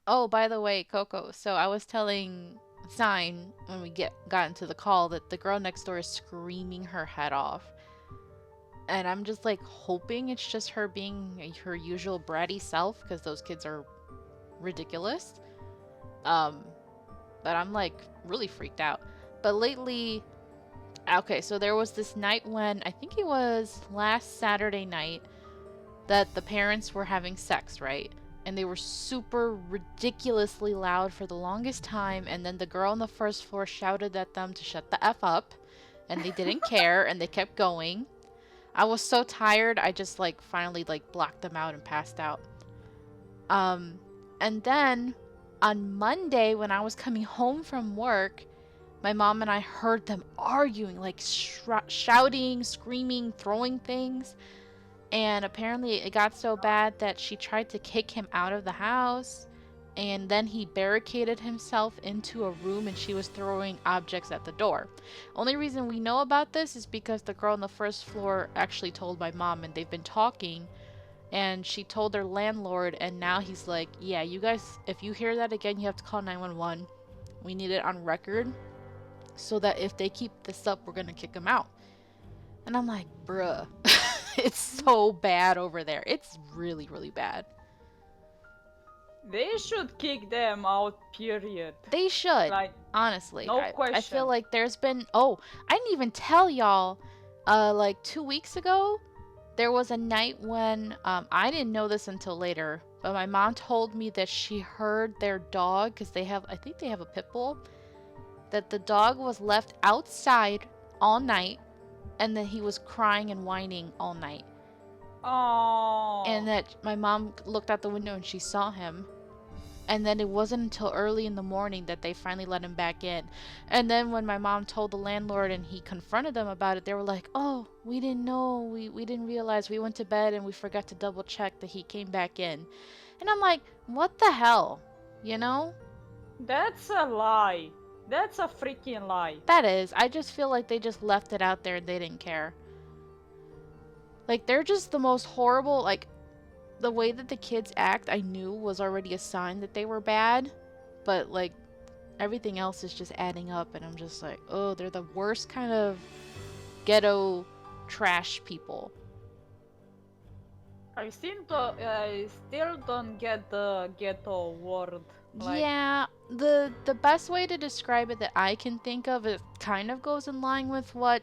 Oh, by the way, Coco, so I was telling Sign when we got into the call that the girl next door is screaming her head off. And I'm just like hoping it's just her being her usual bratty self because those kids are ridiculous. Um, but I'm like really freaked out. But lately, okay, so there was this night when I think it was last Saturday night that the parents were having sex, right? And they were super ridiculously loud for the longest time. And then the girl on the first floor shouted at them to shut the F up. And they didn't care and they kept going. I was so tired, I just like finally like blocked them out and passed out. Um, and then on Monday when I was coming home from work, my mom and I heard them arguing, like shouting, screaming, throwing things. And apparently it got so bad that she tried to kick him out of the house. And then he barricaded himself into a room and she was throwing objects at the door. Only reason we know about this is because the girl on the first floor actually told my mom and they've been talking. And she told their landlord, and now he's like, yeah, you guys, if you hear that again, you have to call 911. We need it on record so that if they keep this up, we're gonna kick them out. And I'm like, bruh, it's so bad over there. It's really, really bad. They should kick them out, period. They should, Like, honestly. no I feel question. like there's been. Oh, I didn't even tell y'all. Like 2 weeks ago, there was a night when I didn't know this until later, but my mom told me that she heard their dog because they have. I think they have a pit bull. That the dog was left outside all night, and that he was crying and whining all night. And Oh, that my mom looked out the window and she saw him. And then it wasn't until early in the morning that they finally let him back in. And then when my mom told the landlord and he confronted them about it, they were like, oh, we didn't know. We didn't realize. We went to bed and we forgot to double check that he came back in. And I'm like, what the hell? You know? that's a lie. That's a freaking lie. That is. I just feel like they just left it out there and they didn't care. Like, they're just the most horrible. Like, the way that the kids act, I knew was already a sign that they were bad. But, like, everything else is just adding up, and I'm just like, oh, they're the worst kind of ghetto trash people. I still don't get the ghetto word. Like, Yeah, the best way to describe it that I can think of, it kind of goes in line with what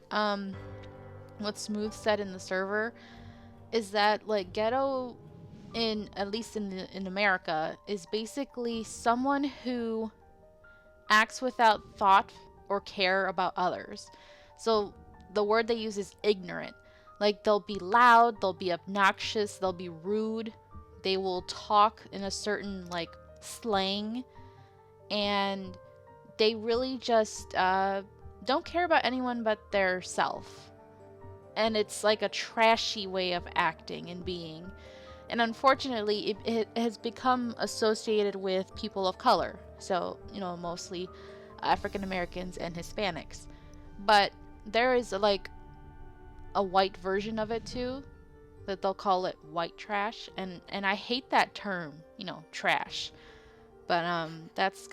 Smooth said in the server, is that like ghetto in at least in America is basically someone who acts without thought or care about others. So the word they use is ignorant. Like they'll be loud, they'll be obnoxious, they'll be rude. They will talk in a certain like slang, and they really just don't care about anyone but their self. And it's like a trashy way of acting and being. And unfortunately, it has become associated with people of color. So, mostly African Americans and Hispanics. But there is like a white version of it too, that they'll call it white trash. And I hate that term, trash. But that's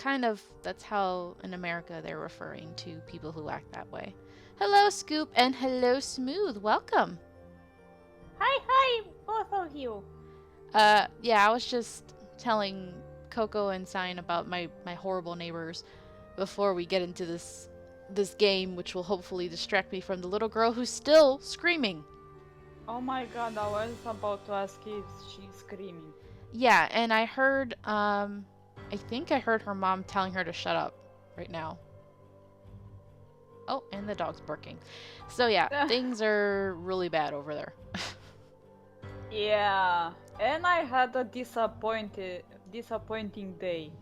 how in America they're referring to people who act that way. Hello, Scoop, and hello, Smooth. Welcome. hi, hi, both of you. Yeah, I was just telling Coco and Sign about my horrible neighbors before we get into this game, which will hopefully distract me from the little girl who's still screaming. Oh my god, I was about to ask if she's screaming. Yeah, and I think I heard her mom telling her to shut up right now. Oh, and the dog's barking. So yeah, things are really bad over there. Yeah, and I had a disappointing day.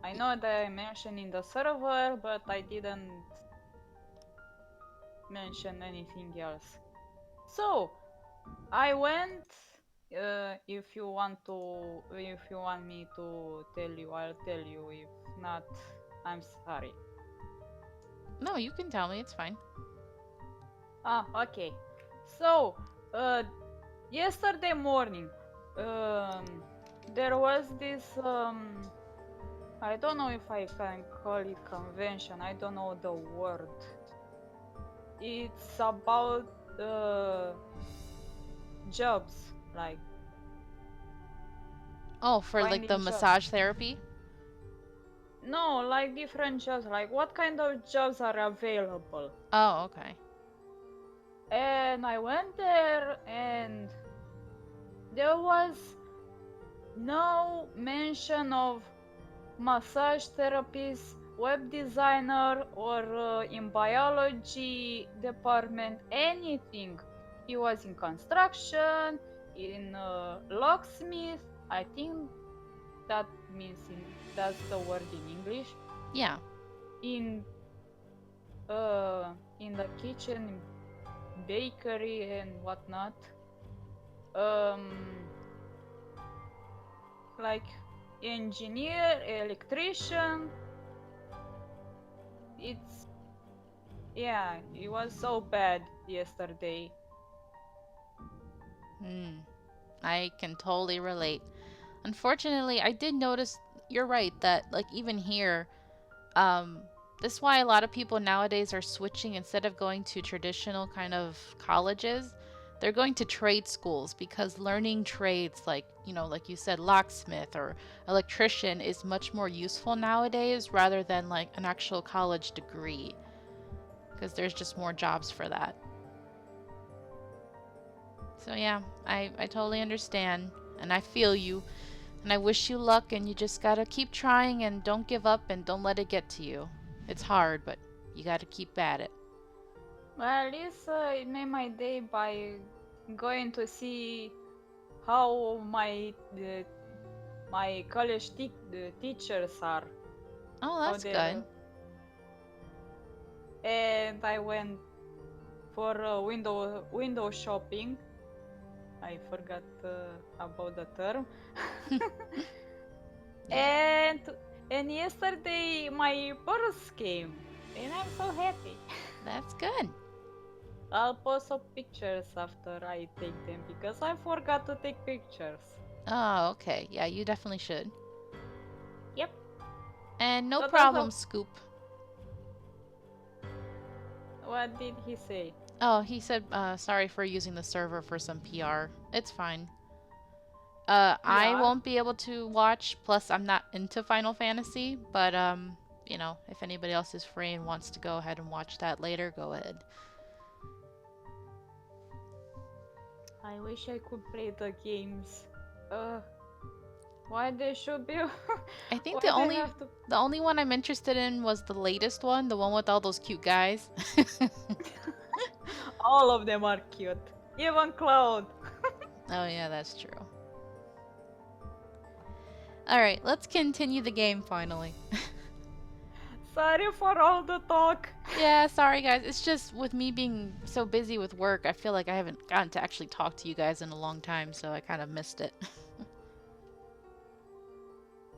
I know that I mentioned in the server, but I didn't mention anything else. So, I went. If you want me to tell you, I'll tell you. If not, I'm sorry. No, you can tell me. It's fine. Ah, okay. So, yesterday morning, there was this. I don't know if I can call it convention. I don't know the word. It's about jobs, like Oh, for like the finding jobs. massage therapy? No, like different jobs. Like what kind of jobs are available? Oh, okay. And I went there, and there was no mention of massage therapist, web designer, or in biology department, anything. He was in construction, in locksmith. I think that means that's the word in English. Yeah. In in the kitchen, bakery and whatnot. Um, like engineer, electrician. It's Yeah, it was so bad yesterday. Hmm. I can totally relate. Unfortunately, I did notice you're right that like even here, um, this is why a lot of people nowadays are switching instead of going to traditional kind of colleges, they're going to trade schools because learning trades like, like you said, locksmith or electrician is much more useful nowadays rather than like an actual college degree because there's just more jobs for that. So yeah, I totally understand and I feel you. And I wish you luck, and you just gotta keep trying and don't give up and don't let it get to you. It's hard, but you gotta keep at it. Well, at least it made my day by going to see how my college the teachers are. Oh, How that's good. they're And I went for window shopping. I forgot about the term. Yeah, and and yesterday my purse came, and I'm so happy. that's good. I'll post some pictures after I take them because I forgot to take pictures. Oh, okay. Yeah, you definitely should. Yep. And no So that's problem, Scoop. what did he say? Oh, he said, sorry for using the server for some PR. It's fine. I PR? won't be able to watch, plus I'm not into Final Fantasy, but, if anybody else is free and wants to go ahead and watch that later, go ahead. I wish I could play the games. Uh, why they should be? I think Why they have to? the only one I'm interested in was the latest one, the one with all those cute guys. All of them are cute. Even Cloud. Oh yeah, that's true. All right, let's continue the game finally. Sorry for all the talk. Yeah, sorry guys. It's just with me being so busy with work, I feel like I haven't gotten to actually talk to you guys in a long time, so I kind of missed it.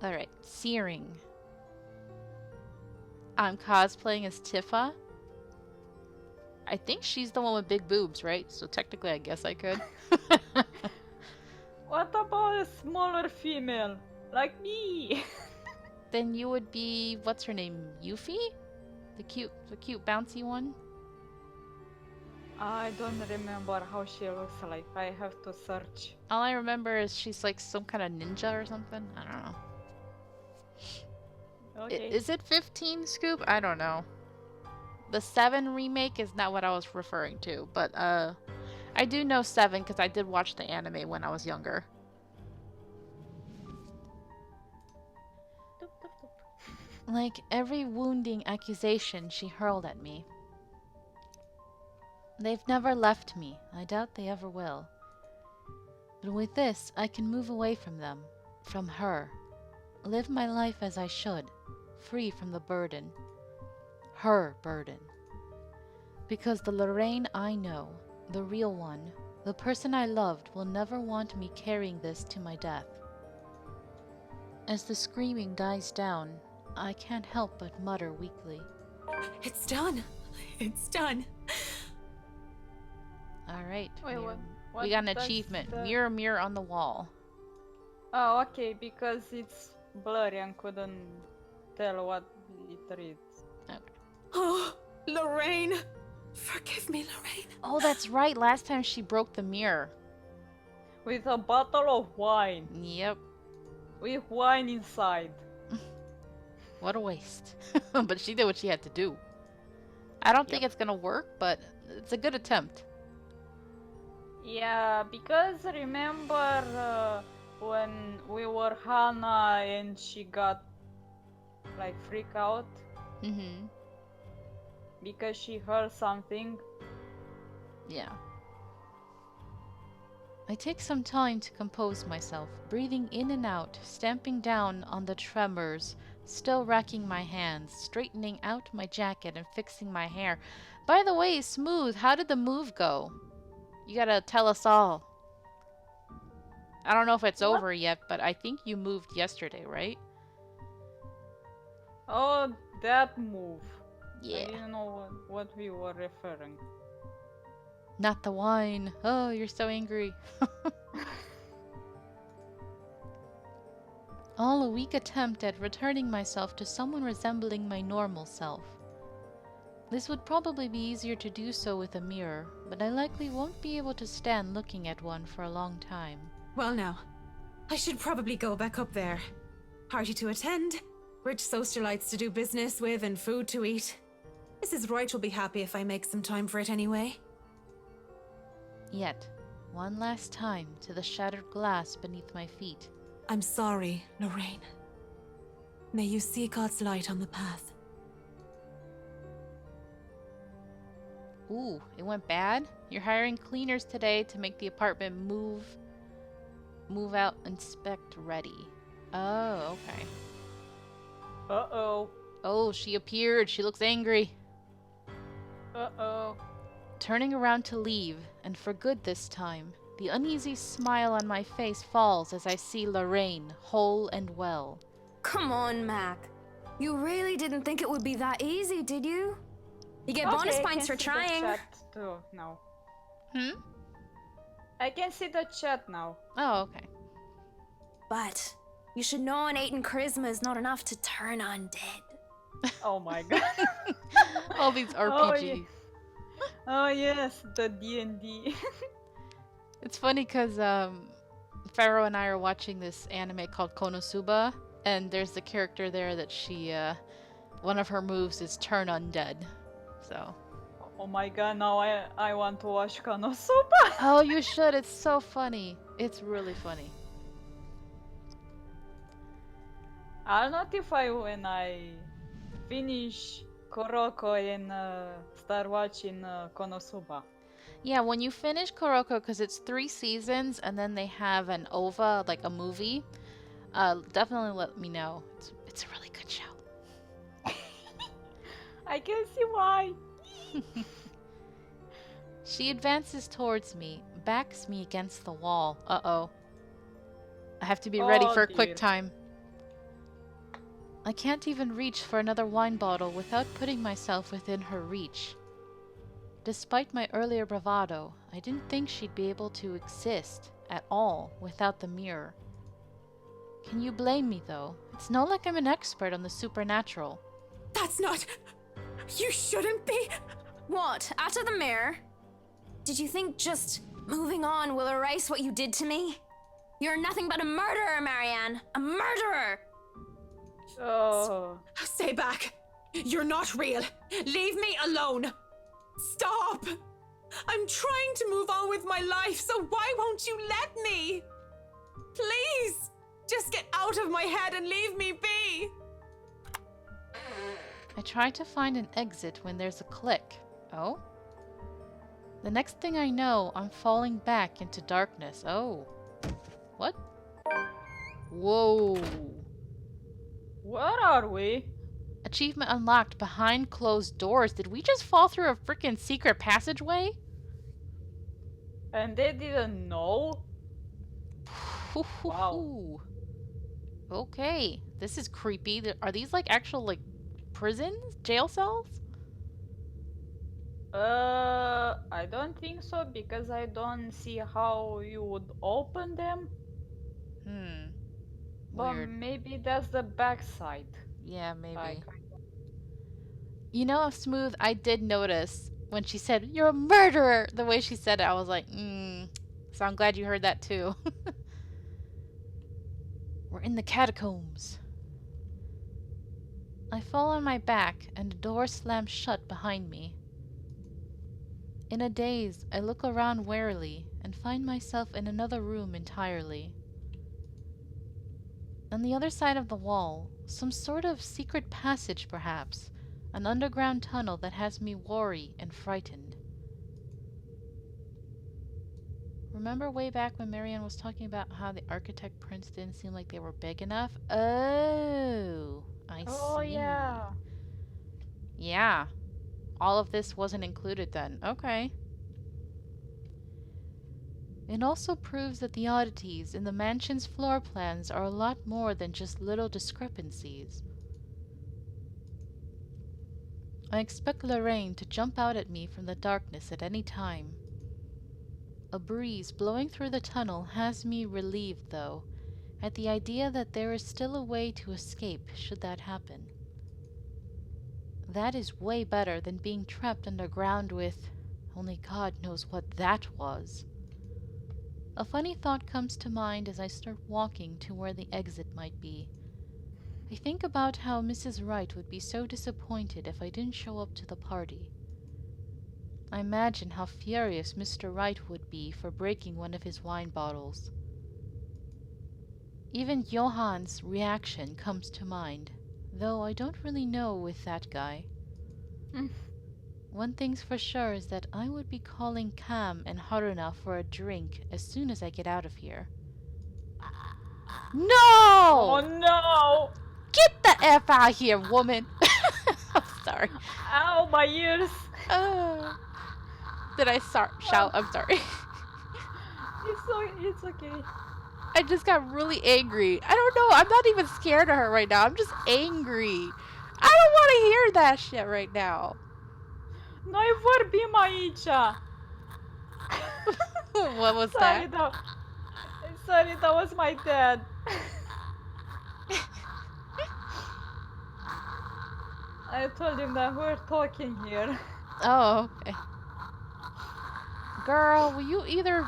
All right, Searing. I'm cosplaying as Tifa. I think she's the one with big boobs, right? So technically, I guess I could. What about a smaller female? Like me? Then you would be, what's her name? Yuffie? The cute bouncy one? I don't remember how she looks like. I have to search. All I remember is she's like some kind of ninja or something. I don't know. Okay. Is it 15, Scoop? I don't know. The 7 remake is not what I was referring to, but I do know 7 because I did watch the anime when I was younger. Doop, doop, doop. Like every wounding accusation she hurled at me. They've never left me. I doubt they ever will. But with this, I can move away from them, from her. Live my life as I should, free from the burden. Her burden. Because the Lorraine I know, the real one, the person I loved, will never want me carrying this to my death. As the screaming dies down, I can't help but mutter weakly. It's done. It's done. Alright, Wait, we got an that's achievement. the- Mirror, mirror on the wall. Oh, okay, because it's blurry and couldn't tell what it reads. Oh, Lorraine! Forgive me, Lorraine. Oh, that's right. Last time she broke the mirror. With a bottle of wine. Yep. With wine inside. What a waste. But she did what she had to do. I don't think it's gonna work, but it's a good attempt. Yeah, because remember when we were Hannah and she got like freak out Mm-hmm. because she heard something. Yeah. I take some time to compose myself, breathing in and out, stamping down on the tremors, still racking my hands, straightening out my jacket and fixing my hair. By the way, Smooth, how did the move go? You gotta tell us all. I don't know if it's What? over yet, but I think you moved yesterday, right? Oh, that move. I Yeah. didn't know what we were referring. Not the wine. Oh, you're so angry. All a weak attempt at returning myself to someone resembling my normal self. This would probably be easier to do so with a mirror, but I likely won't be able to stand looking at one for a long time. Well, now, I should probably go back up there. Party to attend, rich socialites to do business with, and food to eat. Mrs. Wright will be happy if I make some time for it anyway. Yet, one last time to the shattered glass beneath my feet. I'm sorry, Lorraine. May you see God's light on the path. Ooh, it went bad? You're hiring cleaners today to make the apartment move out, inspect ready. Oh, okay. Uh-oh. Oh, she appeared. She looks angry. Uh-oh. Turning around to leave, and for good this time, the uneasy smile on my face falls as I see Lorraine, whole and well. Come on, Mac. You really didn't think it would be that easy, did you? You get bonus Okay, I points can for see the trying. chat too now. Hmm? I can see the chat now. Oh, okay. But you should know innate charisma is not enough to turn undead. Oh my god. All these RPGs. Oh yes, the D&D. It's funny because Pharaoh and I are watching this anime called Konosuba, and there's the character there that she, one of her moves is turn undead. So. Oh my god, now I want to watch Konosuba. Oh, you should. It's so funny. It's really funny. I'll notify when I finish Kuroko and start watching Konosuba. Yeah, when you finish Kuroko, because it's 3 seasons, and then they have an OVA, like a movie, definitely let me know. It's a really good show. I can see why. She advances towards me, backs me against the wall. Uh-oh. I have to be ready Oh, for a dear. quick time. I can't even reach for another wine bottle without putting myself within her reach. Despite my earlier bravado, I didn't think she'd be able to exist at all without the mirror. Can you blame me, though? It's not like I'm an expert on the supernatural. That's not... You shouldn't be... What? After the mirror? Did you think just moving on will erase what you did to me? You're nothing but a murderer, Marianne. A murderer! Oh. Stay back. You're not real. Leave me alone. Stop. I'm trying to move on with my life, so why won't you let me? Please, just get out of my head and leave me be. I try to find an exit when there's a click. Oh? The next thing I know, I'm falling back into darkness. Oh. What? Whoa. Where are we? Achievement unlocked behind closed doors. Did we just fall through a freaking secret passageway? And they didn't know? Wow. Okay. This is creepy. Are these like actual like prisons? Jail cells? I don't think so because I don't see how you would open them. But Weird. maybe that's the backside. Yeah, maybe. Like, You know, Smooth, I did notice when she said, "You're a murderer," the way she said it, I was like, So I'm glad you heard that too. We're in the catacombs. I fall on my back and the door slams shut behind me. In a daze, I look around warily and find myself in another room entirely. On the other side of the wall, some sort of secret passage perhaps, an underground tunnel that has me worried and frightened. Remember way back when Marianne was talking about how the architect prints didn't seem like they were big enough? Oh, I oh see. yeah. Yeah. All of this wasn't included then. Okay. It also proves that the oddities in the mansion's floor plans are a lot more than just little discrepancies. I expect Lorraine to jump out at me from the darkness at any time. A breeze blowing through the tunnel has me relieved, though, at the idea that there is still a way to escape should that happen. That is way better than being trapped underground with only God knows what that was. A funny thought comes to mind as I start walking to where the exit might be. I think about how Mrs. Wright would be so disappointed if I didn't show up to the party. I imagine how furious Mr. Wright would be for breaking one of his wine bottles. Even Johann's reaction comes to mind, though I don't really know with that guy. Mm. One thing's for sure is that I would be calling Cam and Haruna for a drink as soon as I get out of here. No! Oh no! Get the F out of here, woman! I'm sorry. Ow, my ears! Did I shout? I'm sorry. It's okay. I just got really angry. I don't know. I'm not even scared of her right now. I'm just angry. I don't want to hear that shit right now. Noi vorbim aici! What was Sorry, that? Sorry, that was my dad. I told him that we're talking here. Oh, okay. Girl, will you either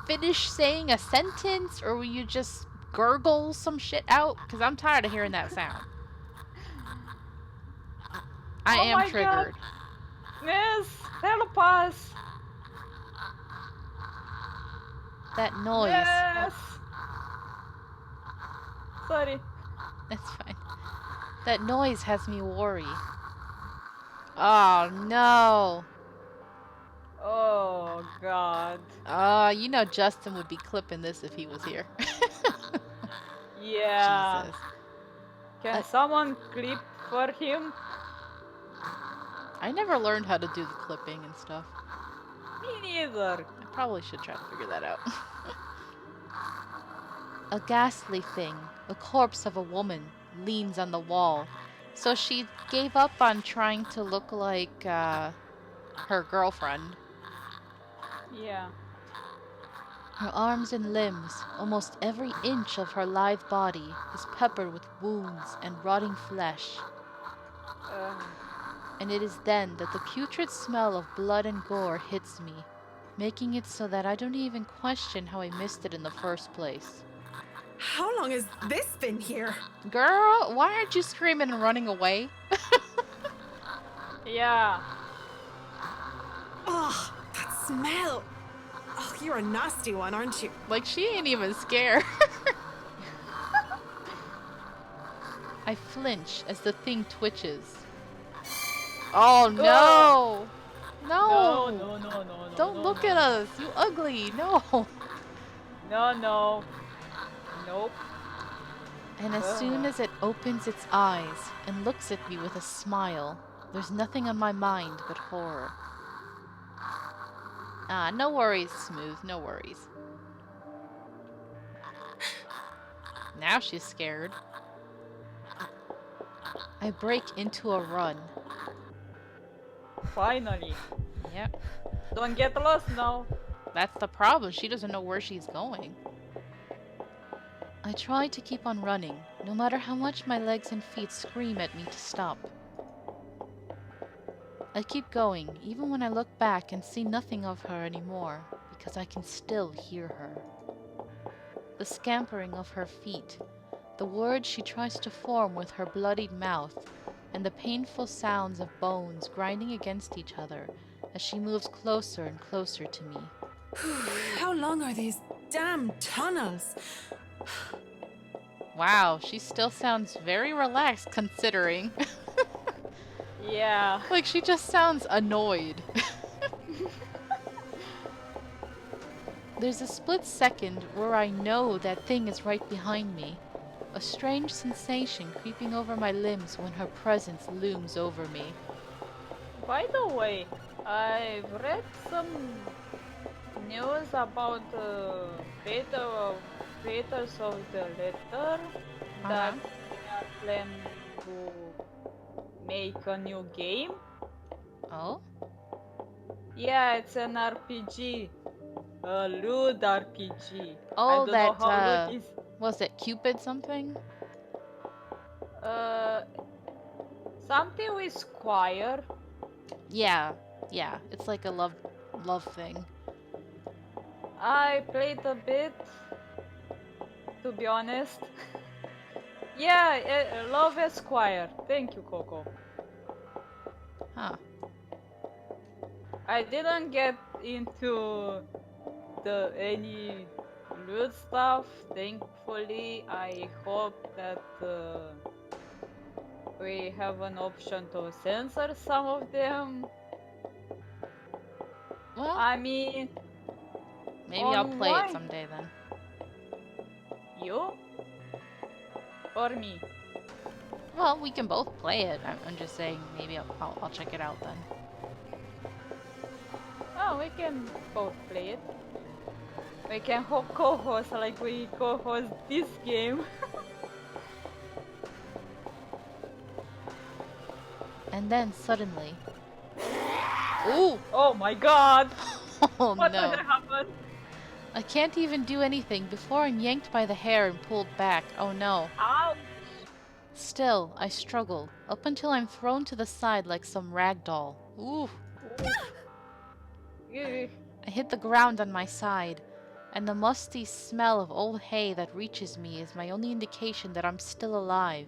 finish saying a sentence or will you just gurgle some shit out? Because I'm tired of hearing that sound. I Oh am my God. triggered. Miss, help us! That noise. Yes! Sorry. That's fine. That noise has me worried. Oh no. Oh God. You know Justin would be clipping this if he was here. Yeah. Jesus. Can someone clip for him? I never learned how to do the clipping and stuff. Me neither. I probably should try to figure that out. A ghastly thing, the corpse of a woman, leans on the wall. So she gave up on trying to look like her girlfriend. Yeah. Her arms and limbs, almost every inch of her lithe body, is peppered with wounds and rotting flesh. And it is then that the putrid smell of blood and gore hits me, making it so that I don't even question how I missed it in the first place. How long has this been here? Girl, why aren't you screaming and running away? Yeah. Ugh, that smell. Oh, you're a nasty one, aren't you? Like, she ain't even scared. I flinch as the thing twitches. Oh no! No, No! no, no, no, no. Don't no, look no. at us, you ugly! No! No, no. Nope. And as soon as it opens its eyes and looks at me with a smile, there's nothing on my mind but horror. Ah, no worries, Smooth, no worries. Now she's scared. I break into a run. Finally. Yep, Don't get lost now. that's the problem. She doesn't know where she's going. I try to keep on running, no matter how much my legs and feet scream at me to stop. I keep going, even when I look back and see nothing of her anymore, because I can still hear her. The scampering of her feet, the words she tries to form with her bloodied mouth, and the painful sounds of bones grinding against each other as she moves closer and closer to me. How long are these damn tunnels? Wow, she still sounds very relaxed considering. Yeah. Like, she just sounds annoyed. There's a split second where I know that thing is right behind me. A strange sensation creeping over my limbs when her presence looms over me. By the way, I've read some news about the creators of the letter that they are planning to make a new game. Oh? Yeah, it's an RPG. A lewd RPG. Oh, I don't know that, how lewd is. was it Cupid something? Something with Squire. Yeah, it's like a love thing. I played a bit, to be honest. Yeah, Love Esquire. Thank you, Coco. Huh. I didn't get into any lewd stuff, thankfully. I hope that we have an option to censor some of them. Well, I mean, maybe I'll play it online. someday then. You? Or me? Well, we can both play it. I'm just saying, maybe I'll check it out then. Oh, we can both play it. We can co-host like we co-host this game. And then suddenly... Ooh! Oh my god! Oh What no. the heck happened? I can't even do anything before I'm yanked by the hair and pulled back. Oh no. Ow! Still, I struggle, up until I'm thrown to the side like some rag doll. Ooh. Ugh. I hit the ground on my side, and the musty smell of old hay that reaches me is my only indication that I'm still alive.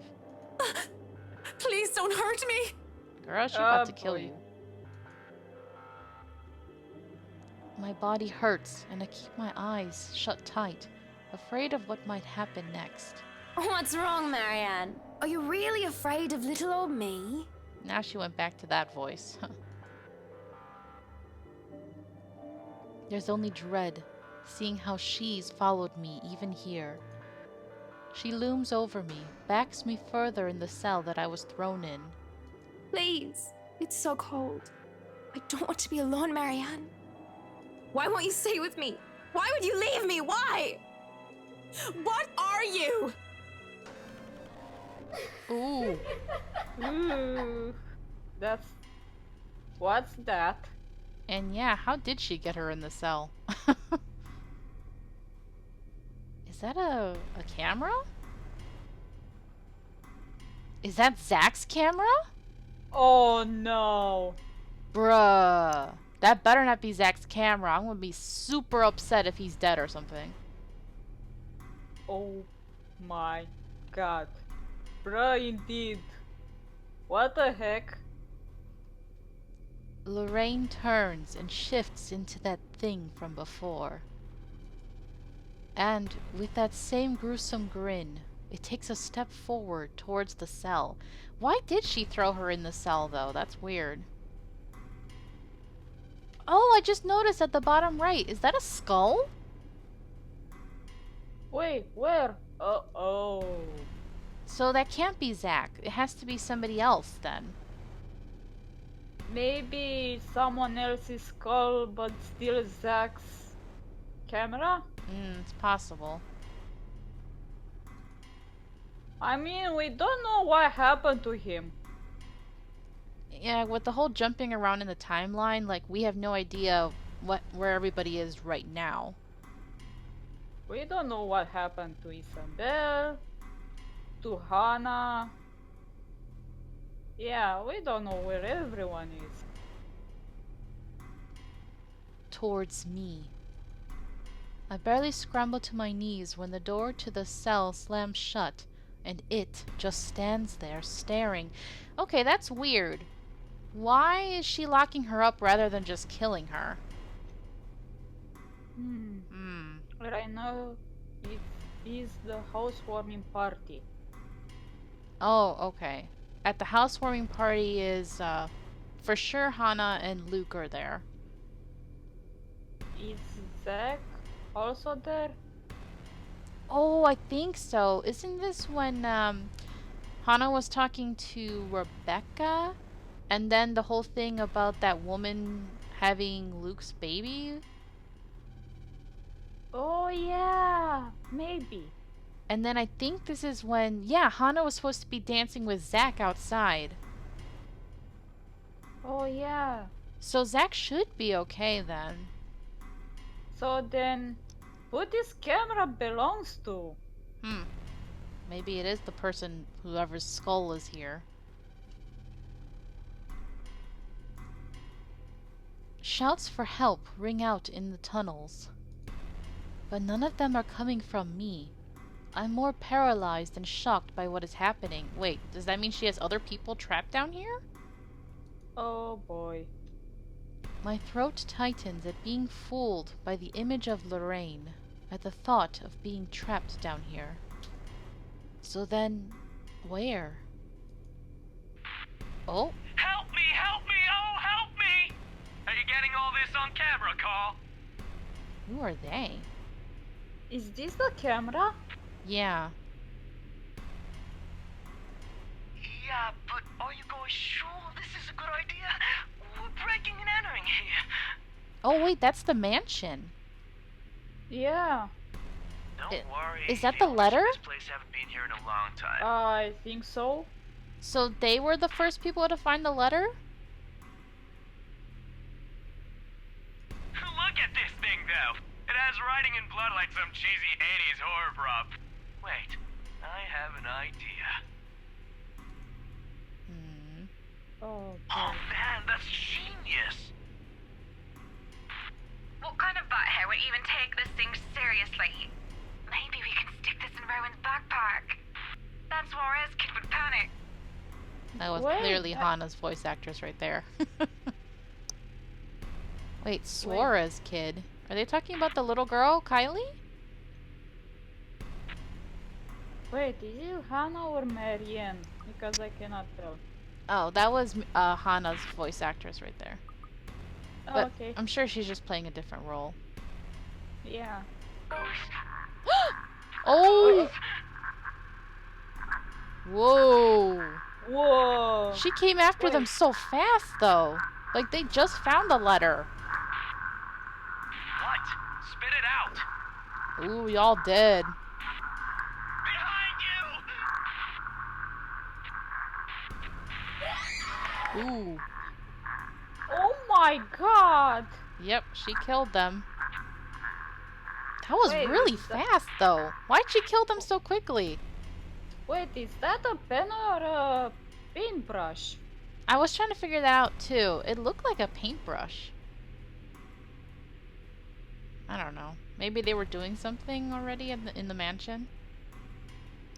Please don't hurt me. Girl, she's about to Oh, kill boy. you. My body hurts, and I keep my eyes shut tight, afraid of what might happen next. What's wrong, Marianne? Are you really afraid of little old me? Now she went back to that voice. There's only dread, seeing how she's followed me even here. She looms over me, backs me further in the cell that I was thrown in. Please. It's so cold. I don't want to be alone, Marianne. Why won't you stay with me? Why would you leave me? Why? What are you? Ooh. Ooh. That's... What's that? And yeah, how did she get her in the cell? Is that a camera? Is that Zach's camera? Oh no! Bruh. That better not be Zach's camera. I'm gonna be super upset if he's dead or something. Oh my god. Bruh, indeed. What the heck? Lorraine turns and shifts into that thing from before. And with that same gruesome grin, it takes a step forward towards the cell. Why did she throw her in the cell, though? That's weird. Oh, I just noticed at the bottom right. Is that a skull? Wait, where? Oh. So that can't be Zach. It has to be somebody else, then. Maybe someone else's skull, but still Zach's camera? It's possible. I mean, we don't know what happened to him. Yeah, with the whole jumping around in the timeline, like, we have no idea where everybody is right now. We don't know what happened to Isabel, to Hana. Yeah, we don't know where everyone is. Towards me. I barely scramble to my knees when the door to the cell slams shut, and it just stands there staring. Okay, that's weird. Why is she locking her up rather than just killing her? Right now, it is the housewarming party. Oh, okay. At the housewarming party is, for sure Hana and Luke are there. Is Zack also there? Oh, I think so. Isn't this when, Hana was talking to Rebecca? And then the whole thing about that woman having Luke's baby? Oh yeah, maybe. And then I think this is when, yeah, Hana was supposed to be dancing with Zack outside. Oh yeah. So Zack should be okay then. So then, who this camera belongs to? Maybe it is the person, whoever's skull is here. Shouts for help ring out in the tunnels. But none of them are coming from me. I'm more paralyzed and shocked by what is happening. Wait, does that mean she has other people trapped down here? Oh boy. My throat tightens at being fooled by the image of Lorraine, at the thought of being trapped down here. So then, where? Oh, Help me! Help me! Oh, help me! Are you getting all this on camera, Carl? who are they? Is this the camera? Yeah. Yeah, but are you guys sure this is a good idea? We're breaking and entering here. Oh wait, that's the mansion. Yeah, Don't worry. is that the letter? This place haven't been here in a long time. I think so. So they were the first people to find the letter? Look at this thing, though. It has writing in blood like some cheesy 80s horror prop. Wait, I have an idea. Oh, Oh man, that's genius. What kind of butthead would even take this thing seriously? Maybe we can stick this in Rowan's backpack. Then Suarez kid would panic. That was Wait, clearly that- Hana's voice actress right there. Wait, Suarez kid. Are they talking about the little girl, Kylie? Wait, is it Hannah or Marianne? Because I cannot tell. Oh, that was Hana's voice actress right there. Oh, But okay. I'm sure she's just playing a different role. Yeah. Oh! Whoa! Whoa! She came after them Wait. so fast, though. Like, they just found the letter. What? Spit it out. Ooh, y'all dead. Behind you! Ooh. Oh my god! Yep, she killed them. That was Wait, really is that- fast, though. Why'd she kill them so quickly? Wait, is that a pen or a paintbrush? I was trying to figure that out, too. It looked like a paintbrush. I don't know. Maybe they were doing something already in the mansion?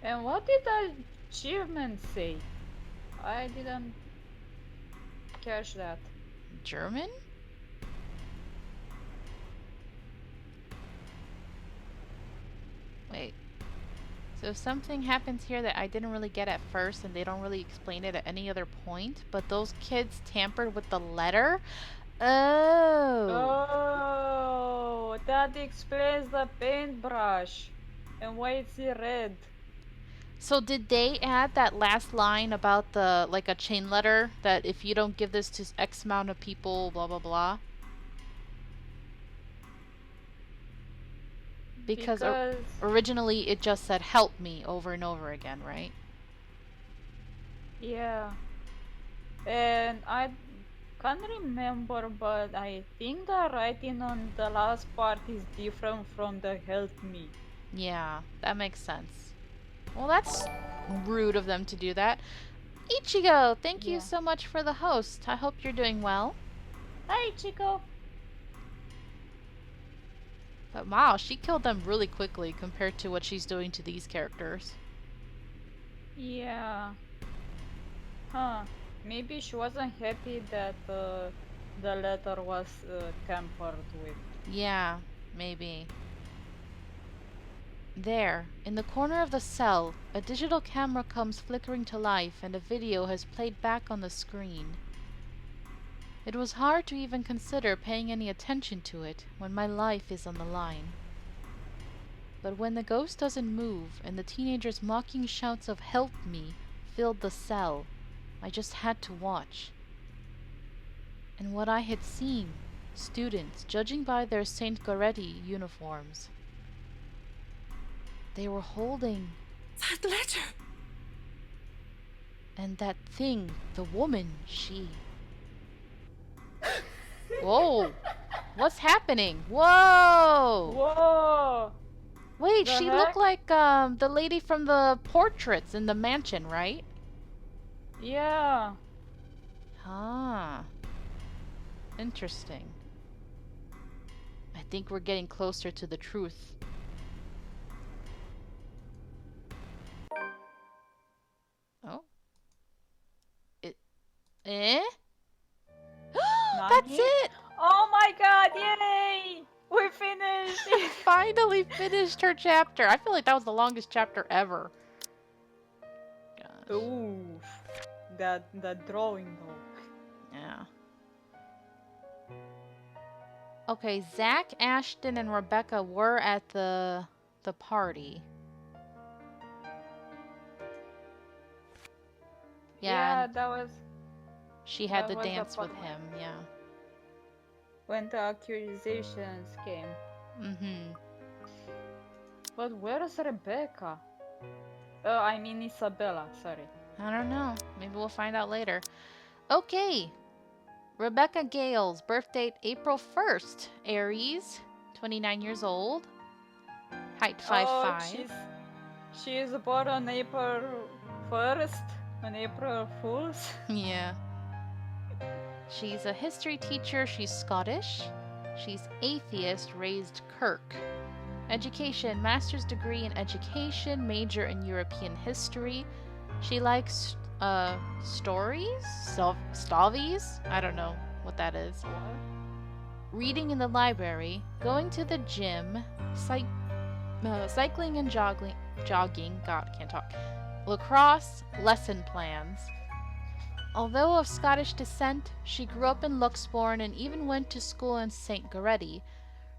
And what did the achievement say? I didn't catch that. German? Wait. So something happens here that I didn't really get at first, and they don't really explain it at any other point, but those kids tampered with the letter? Oh. Oh, that explains the paintbrush and why it's red. So did they add that last line about the, like, a chain letter that if you don't give this to X amount of people, blah, blah, blah? Because originally it just said help me over and over again, right? yeah, and I can't remember, but I think the writing on the last part is different from the help me. Yeah, that makes sense. Well, that's rude of them to do that. Ichigo, thank you Yeah. so much for the host. I hope you're doing well. Hi, Chico. But wow, she killed them really quickly compared to what she's doing to these characters. Yeah. Huh. Maybe she wasn't happy that the letter was tampered with. Yeah, maybe. There, in the corner of the cell, a digital camera comes flickering to life and a video has played back on the screen. It was hard to even consider paying any attention to it when my life is on the line. But when the ghost doesn't move and the teenager's mocking shouts of "help me" filled the cell, I just had to watch. And what I had seen, students judging by their St. Goretti uniforms. They were holding, That letter! and that thing, the woman, she. Whoa! What's happening? Whoa! Whoa! Wait, The she heck? looked like the lady from the portraits in the mansion, right? Yeah. Ah. Interesting. I think we're getting closer to the truth. Oh. Eh? That's Nani? it! Oh my god, yay! We finished! Finally finished her chapter. I feel like that was the longest chapter ever. Gosh. Oof. That drawing though. Yeah. Okay, Zach, Ashton, and Rebecca were at the party. Yeah, and that was she had that the was the dance with part him. Yeah. when the accusations came. Mm-hmm. But where's Rebecca? I mean Isabella, sorry. I don't know. Maybe we'll find out later. Okay. Rebecca Gales, birth date April 1st. Aries, 29 years old. Height 5'5". She is born on April 1st, on April Fools. Yeah. She's a history teacher. She's Scottish. She's atheist, raised Kirk. Education, master's degree in education, major in European history. She likes stories? Stories? I don't know what that is. Reading in the library, going to the gym, cycling and jogging, God, can't talk. Lacrosse, lesson plans. Although of Scottish descent, she grew up in Luxbourne and even went to school in St. Goretti.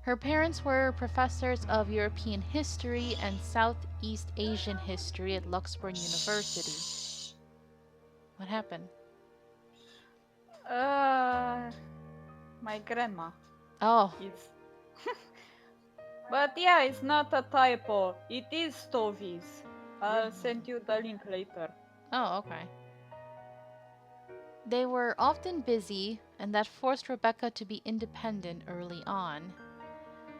Her parents were professors of European history and Southeast Asian history at Luxbourne University. What happened? My grandma. Oh, It's but yeah, it's not a typo. It is Stovies. I'll send you the link later. oh, okay. They were often busy, and that forced Rebecca to be independent early on.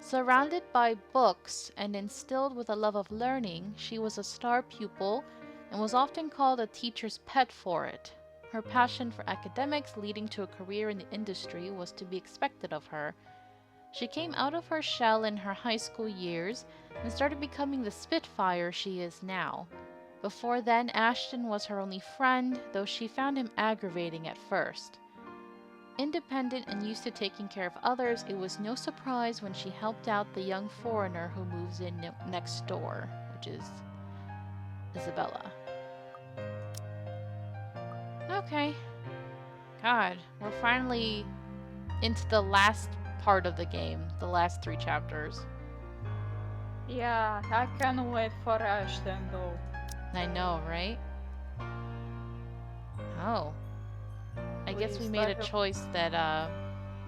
Surrounded by books and instilled with a love of learning, she was a star pupil and was often called a teacher's pet for it. Her passion for academics leading to a career in the industry was to be expected of her. She came out of her shell in her high school years and started becoming the Spitfire she is now. Before then, Ashton was her only friend, though she found him aggravating at first. Independent and used to taking care of others, it was no surprise when she helped out the young foreigner who moves in next door, which is Isabella. Okay. God, we're finally into the last part of the game, the last 3 chapters. Yeah, I can't wait for Ashton though. I know, right? Oh. I guess we made a choice that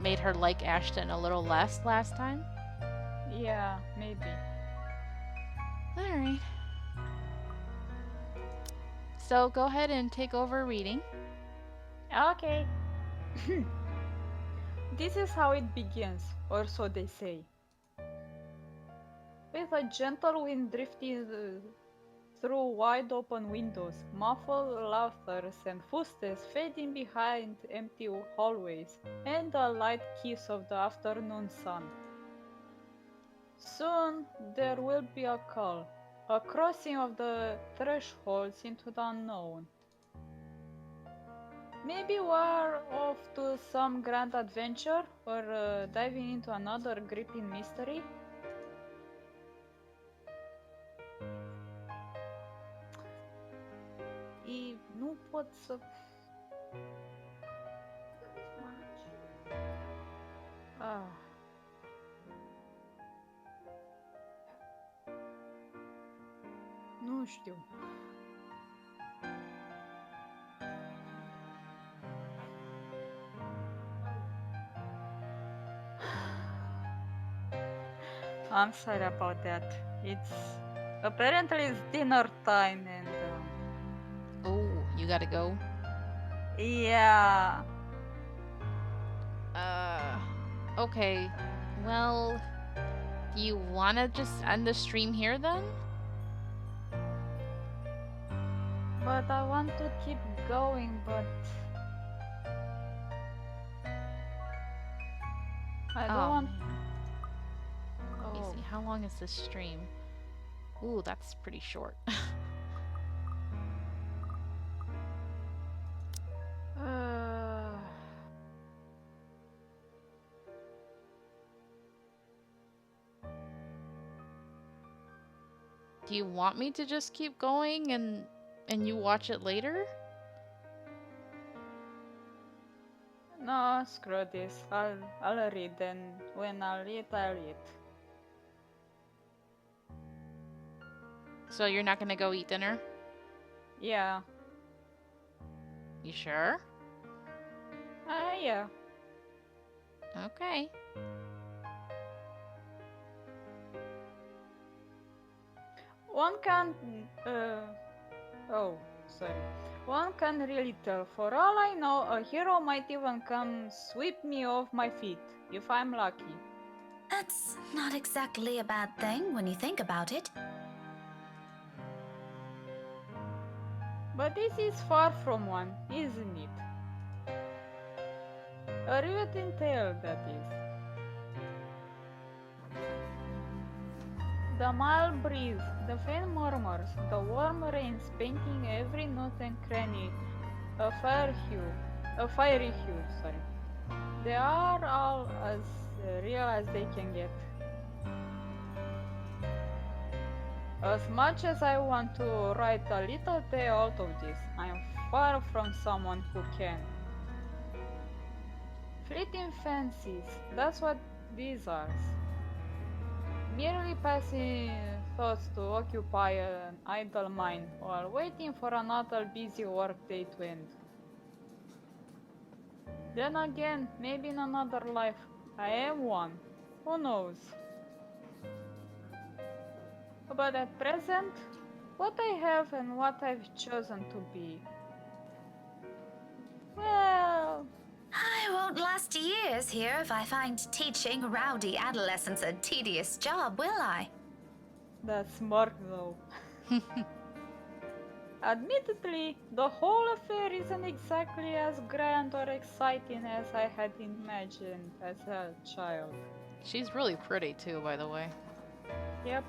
made her like Ashton a little less last time. Yeah, maybe. Alright. So go ahead and take over reading. Okay. This is how it begins, or so they say. With a gentle wind drifting through wide open windows, muffled laughter and footsteps fading behind empty hallways, and the light kiss of the afternoon sun. Soon there will be a call, a crossing of the thresholds into the unknown. Maybe we're off to some grand adventure or diving into another gripping mystery. Nu pot să... Ah. Nu știu. I'm sorry about that. It's apparently it's dinner time and Oh, you gotta go. yeah. Okay. Well, do you wanna just end the stream here then? But I want to keep going, but I don't want. Man. Let me Oh, see. How long is this stream? Ooh, that's pretty short. uh, Do you want me to just keep going and you watch it later? no, screw this. I'll read, and when I'll read, I'll read. So you're not gonna go eat dinner? Yeah. You sure? Yeah. Okay. One can. Oh, sorry. One can really tell. For all I know, a hero might even come sweep me off my feet if I'm lucky. That's not exactly a bad thing when you think about it. But this is far from one, isn't it? A riveting tale, that is. The mild breeze, the faint murmurs, the warm rains painting every nook and cranny a fiery hue, sorry. They are all as real as they can get. As much as I want to write a little tale out of this, I am far from someone who can. Fleeting fancies, that's what these are. Merely passing thoughts to occupy an idle mind while waiting for another busy workday to end. Then again, maybe in another life, I am one. Who knows? But at present, what I have and what I've chosen to be. Well, I won't last years here if I find teaching rowdy adolescents a tedious job, will I? that's smart though. Admittedly, the whole affair isn't exactly as grand or exciting as I had imagined as a child. She's really pretty too, by the way. Yep.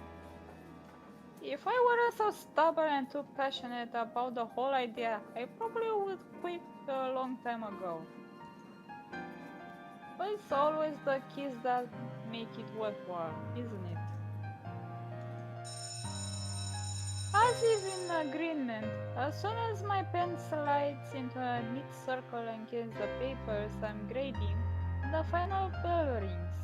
If I weren't so stubborn and too passionate about the whole idea, I probably would quit a long time ago. But it's always the kids that make it worthwhile, isn't it? As is in agreement, as soon as my pen slides into a neat circle against the papers I'm grading, the final bell rings.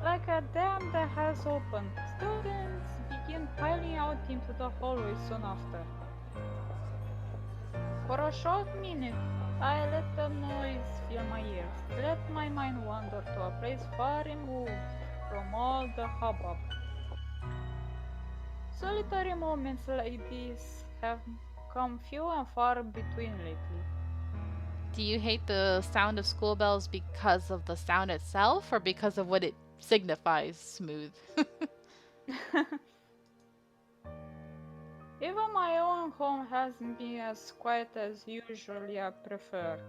Like a dam that has opened, students begin piling out into the hallway soon after. For a short minute, I let the noise fill my ears, let my mind wander to a place far removed from all the hubbub. Solitary moments like this have come few and far between lately. Do you hate the sound of school bells because of the sound itself or because of what it signifies, Smooth? Even my own home hasn't been as quiet as usually I prefer.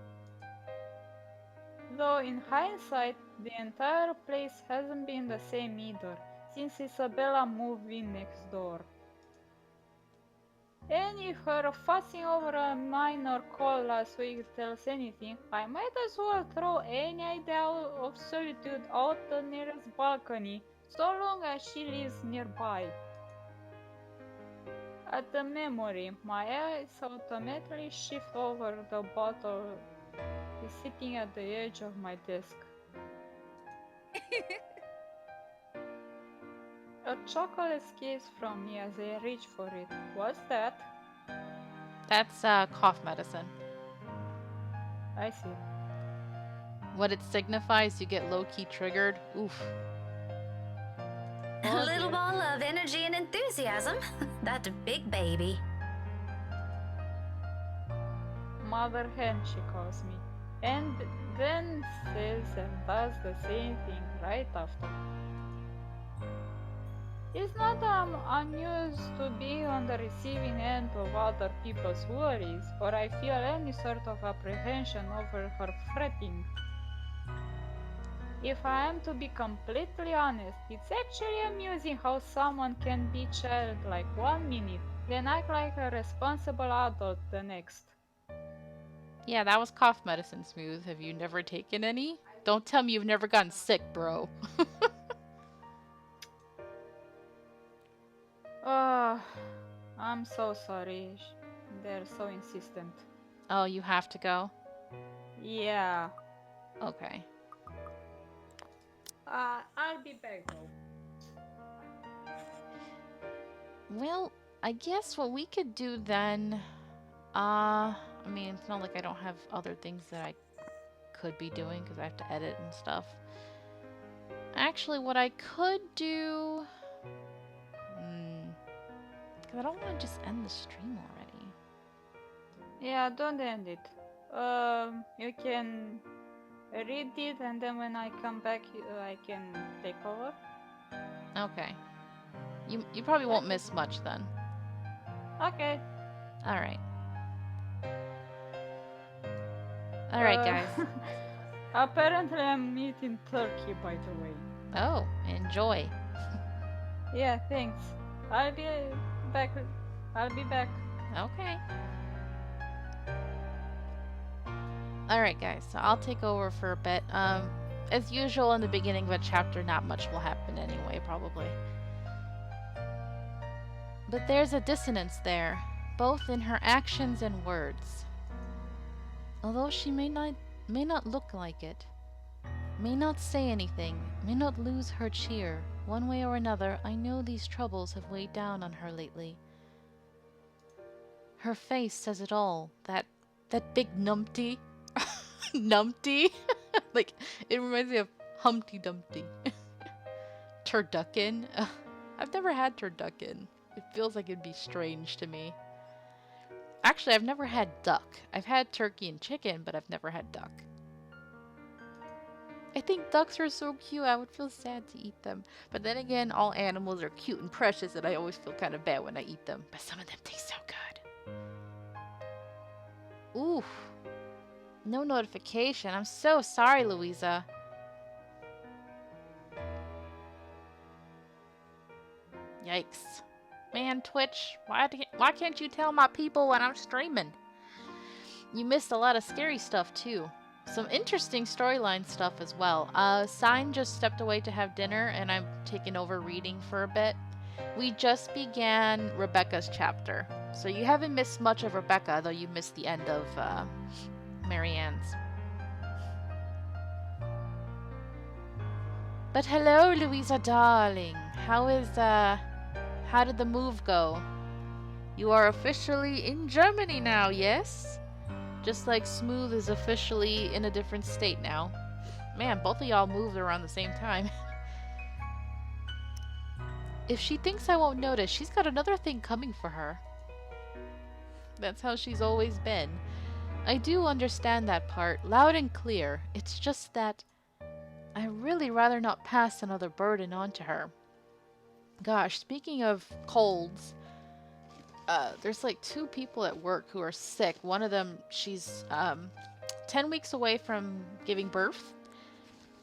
Though in hindsight, the entire place hasn't been the same either, since Isabella moved in next door. And if her fussing over a minor call last week tells anything, I might as well throw any idea of solitude out the nearest balcony, so long as she lives nearby. At the memory, my eyes automatically shift over the bottle is sitting at the edge of my desk. A chuckle escapes from me as I reach for it. What's that? That's cough medicine. I see. What it signifies, you get low-key triggered. Oof. A little ball of energy and enthusiasm. That big baby. Mother hen, she calls me. And then says and does the same thing right after. It's not that I'm unused to being on the receiving end of other people's worries, or I feel any sort of apprehension over her fretting. If I am to be completely honest, it's actually amusing how someone can be childlike 1 minute, then act like a responsible adult the next. Yeah, that was cough medicine, Smooth. Have you never taken any? Don't tell me you've never gotten sick, bro. I'm so sorry. They're so insistent. Oh, you have to go? Yeah. Okay. I'll be back though. Well, I guess what we could do then... I mean, it's not like I don't have other things that I could be doing because I have to edit and stuff. Actually, what I could do... because I don't want to just end the stream already. Yeah, don't end it. You can read it and then when I come back, I can take over. Okay. You probably won't miss much then. Okay. Alright. Alright, guys. Apparently I'm eating turkey, by the way. Oh, enjoy. Yeah, thanks. I'll be back. Okay. Alright, guys. So I'll take over for a bit. As usual, in the beginning of a chapter, not much will happen anyway, probably. But there's a dissonance there, both in her actions and words. Although she may not look like it, may not say anything, may not lose her cheer, one way or another, I know these troubles have weighed down on her lately. Her face says it all. That big numpty. Numpty? Like, it reminds me of Humpty Dumpty. Turducken? I've never had turducken. It feels like it'd be strange to me. Actually, I've never had duck. I've had turkey and chicken, but I've never had duck. I think ducks are so cute, I would feel sad to eat them. But then again, all animals are cute and precious, and I always feel kind of bad when I eat them. But some of them taste so good. Oof. No notification. I'm so sorry, Louisa. Yikes. Man, Twitch, why can't you tell my people when I'm streaming? You missed a lot of scary stuff, too. Some interesting storyline stuff as well. Sign just stepped away to have dinner, and I'm taking over reading for a bit. We just began Rebecca's chapter. So you haven't missed much of Rebecca, though you missed the end of Marianne's. But hello, Louisa darling. How did the move go? You are officially in Germany now, yes? Just like Smooth is officially in a different state now. Man, both of y'all moved around the same time. If she thinks I won't notice, she's got another thing coming for her. That's how she's always been. I do understand that part, loud and clear. It's just that I'd really rather not pass another burden on to her. Gosh, speaking of colds, there's like two people at work who are sick. One of them, she's 10 weeks away from giving birth,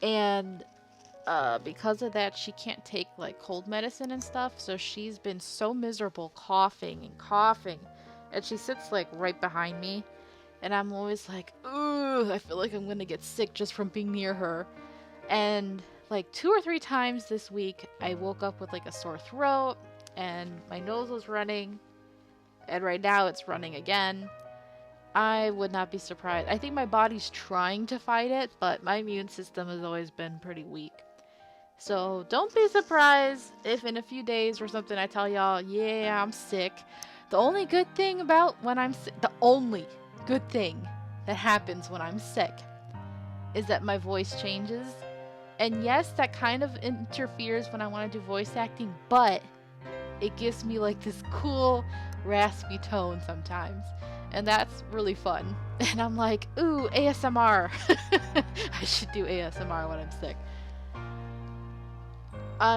and because of that, she can't take like cold medicine and stuff, so she's been so miserable, coughing and coughing, and she sits like right behind me, and I'm always like, ooh, I feel like I'm gonna get sick just from being near her. And like 2 or 3 times this week, I woke up with like a sore throat, and my nose was running, and right now it's running again. I would not be surprised. I think my body's trying to fight it, but my immune system has always been pretty weak. So don't be surprised if in a few days or something I tell y'all, yeah, I'm sick. The only good thing about when I'm sick, the only good thing that happens when I'm sick is that my voice changes. And yes, that kind of interferes when I want to do voice acting, but it gives me like this cool raspy tone sometimes. And that's really fun. And I'm like, ooh, ASMR. I should do ASMR when I'm sick.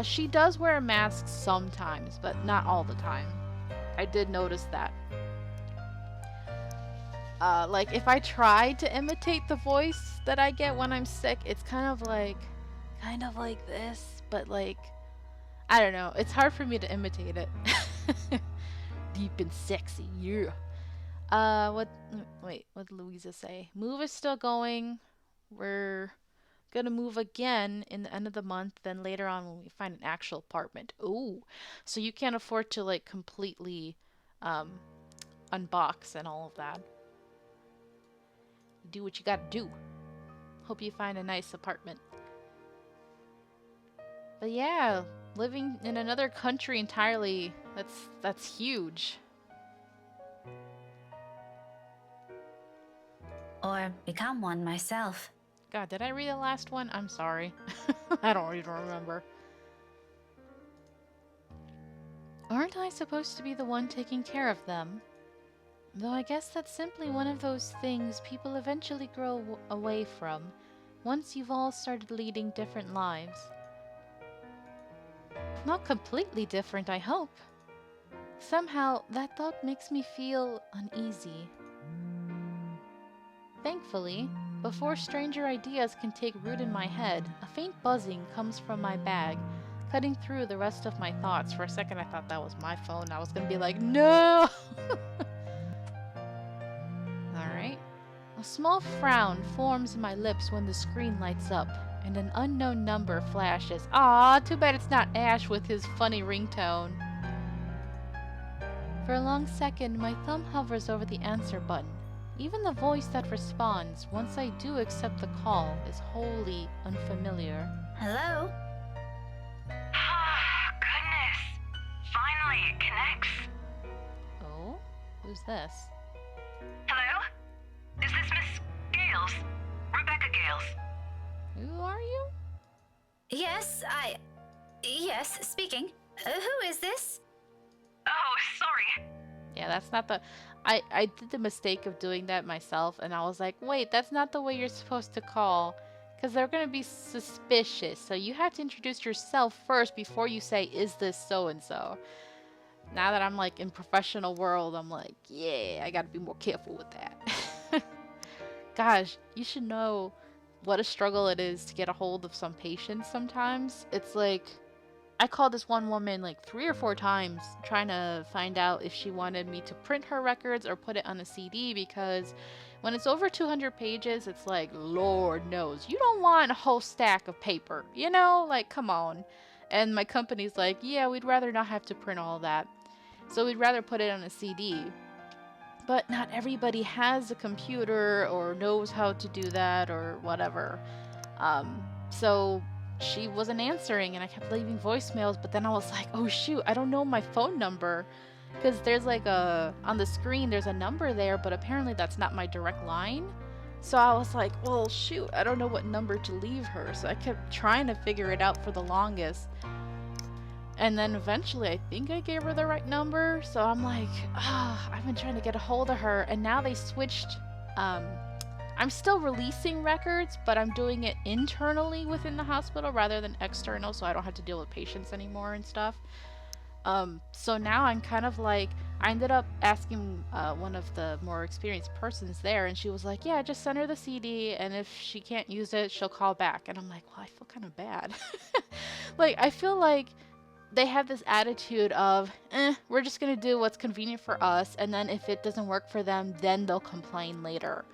She does wear a mask sometimes, but not all the time. I did notice that. Like, if I try to imitate the voice that I get when I'm sick, it's kind of like this, but like, I don't know. It's hard for me to imitate it. Deep and sexy, yeah. What did Louisa say? Move is still going. We're gonna move again in the end of the month, then later on when we find an actual apartment. Ooh, so you can't afford to like completely unbox and all of that. You do what you gotta do. Hope you find a nice apartment. But yeah, living in another country entirely, that's huge. Or become one myself. God, did I read the last one? I'm sorry. I don't even remember. Aren't I supposed to be the one taking care of them? Though I guess that's simply one of those things people eventually grow away from, once you've all started leading different lives. Not completely different, I hope. Somehow, that thought makes me feel uneasy. Thankfully, before stranger ideas can take root in my head, a faint buzzing comes from my bag, cutting through the rest of my thoughts. For a second I thought that was my phone. I was gonna be like, no! Alright. A small frown forms in my lips when the screen lights up, and an unknown number flashes. Aw, too bad it's not Ash with his funny ringtone. For a long second, my thumb hovers over the answer button. Even the voice that responds, once I do accept the call, is wholly unfamiliar. Hello? Oh, goodness. Finally, it connects. Oh? Who's this? Hello? Is this Miss Gales? Rebecca Gales. Who are you? Yes, Yes, speaking. Who is this? Oh, sorry. Yeah, that's not the... I did the mistake of doing that myself, and I was like, wait, that's not the way you're supposed to call, because they're going to be suspicious, so you have to introduce yourself first before you say, is this so-and-so? Now that I'm, like, in professional world, I'm like, yeah, I gotta be more careful with that. Gosh, you should know what a struggle it is to get a hold of some patients sometimes. It's like... I called this one woman like 3 or 4 times trying to find out if she wanted me to print her records or put it on a CD, because when it's over 200 pages, it's like, Lord knows, you don't want a whole stack of paper, you know? Like, come on. And my company's like, yeah, we'd rather not have to print all that. So we'd rather put it on a CD. But not everybody has a computer or knows how to do that or whatever. So... she wasn't answering, and I kept leaving voicemails, but then I was like, oh shoot, I don't know my phone number, because there's like on the screen there's a number there, but apparently that's not my direct line. So I was like, well shoot, I don't know what number to leave her. So I kept trying to figure it out for the longest, and then eventually I think I gave her the right number. So I'm like, I've been trying to get a hold of her, and now they switched. I'm still releasing records, but I'm doing it internally within the hospital rather than external, so I don't have to deal with patients anymore and stuff. So now I'm kind of like, I ended up asking one of the more experienced persons there, and she was like, yeah, just send her the CD, and if she can't use it, she'll call back. And I'm like, well, I feel kind of bad. Like, I feel like they have this attitude of, we're just going to do what's convenient for us, and then if it doesn't work for them, then they'll complain later.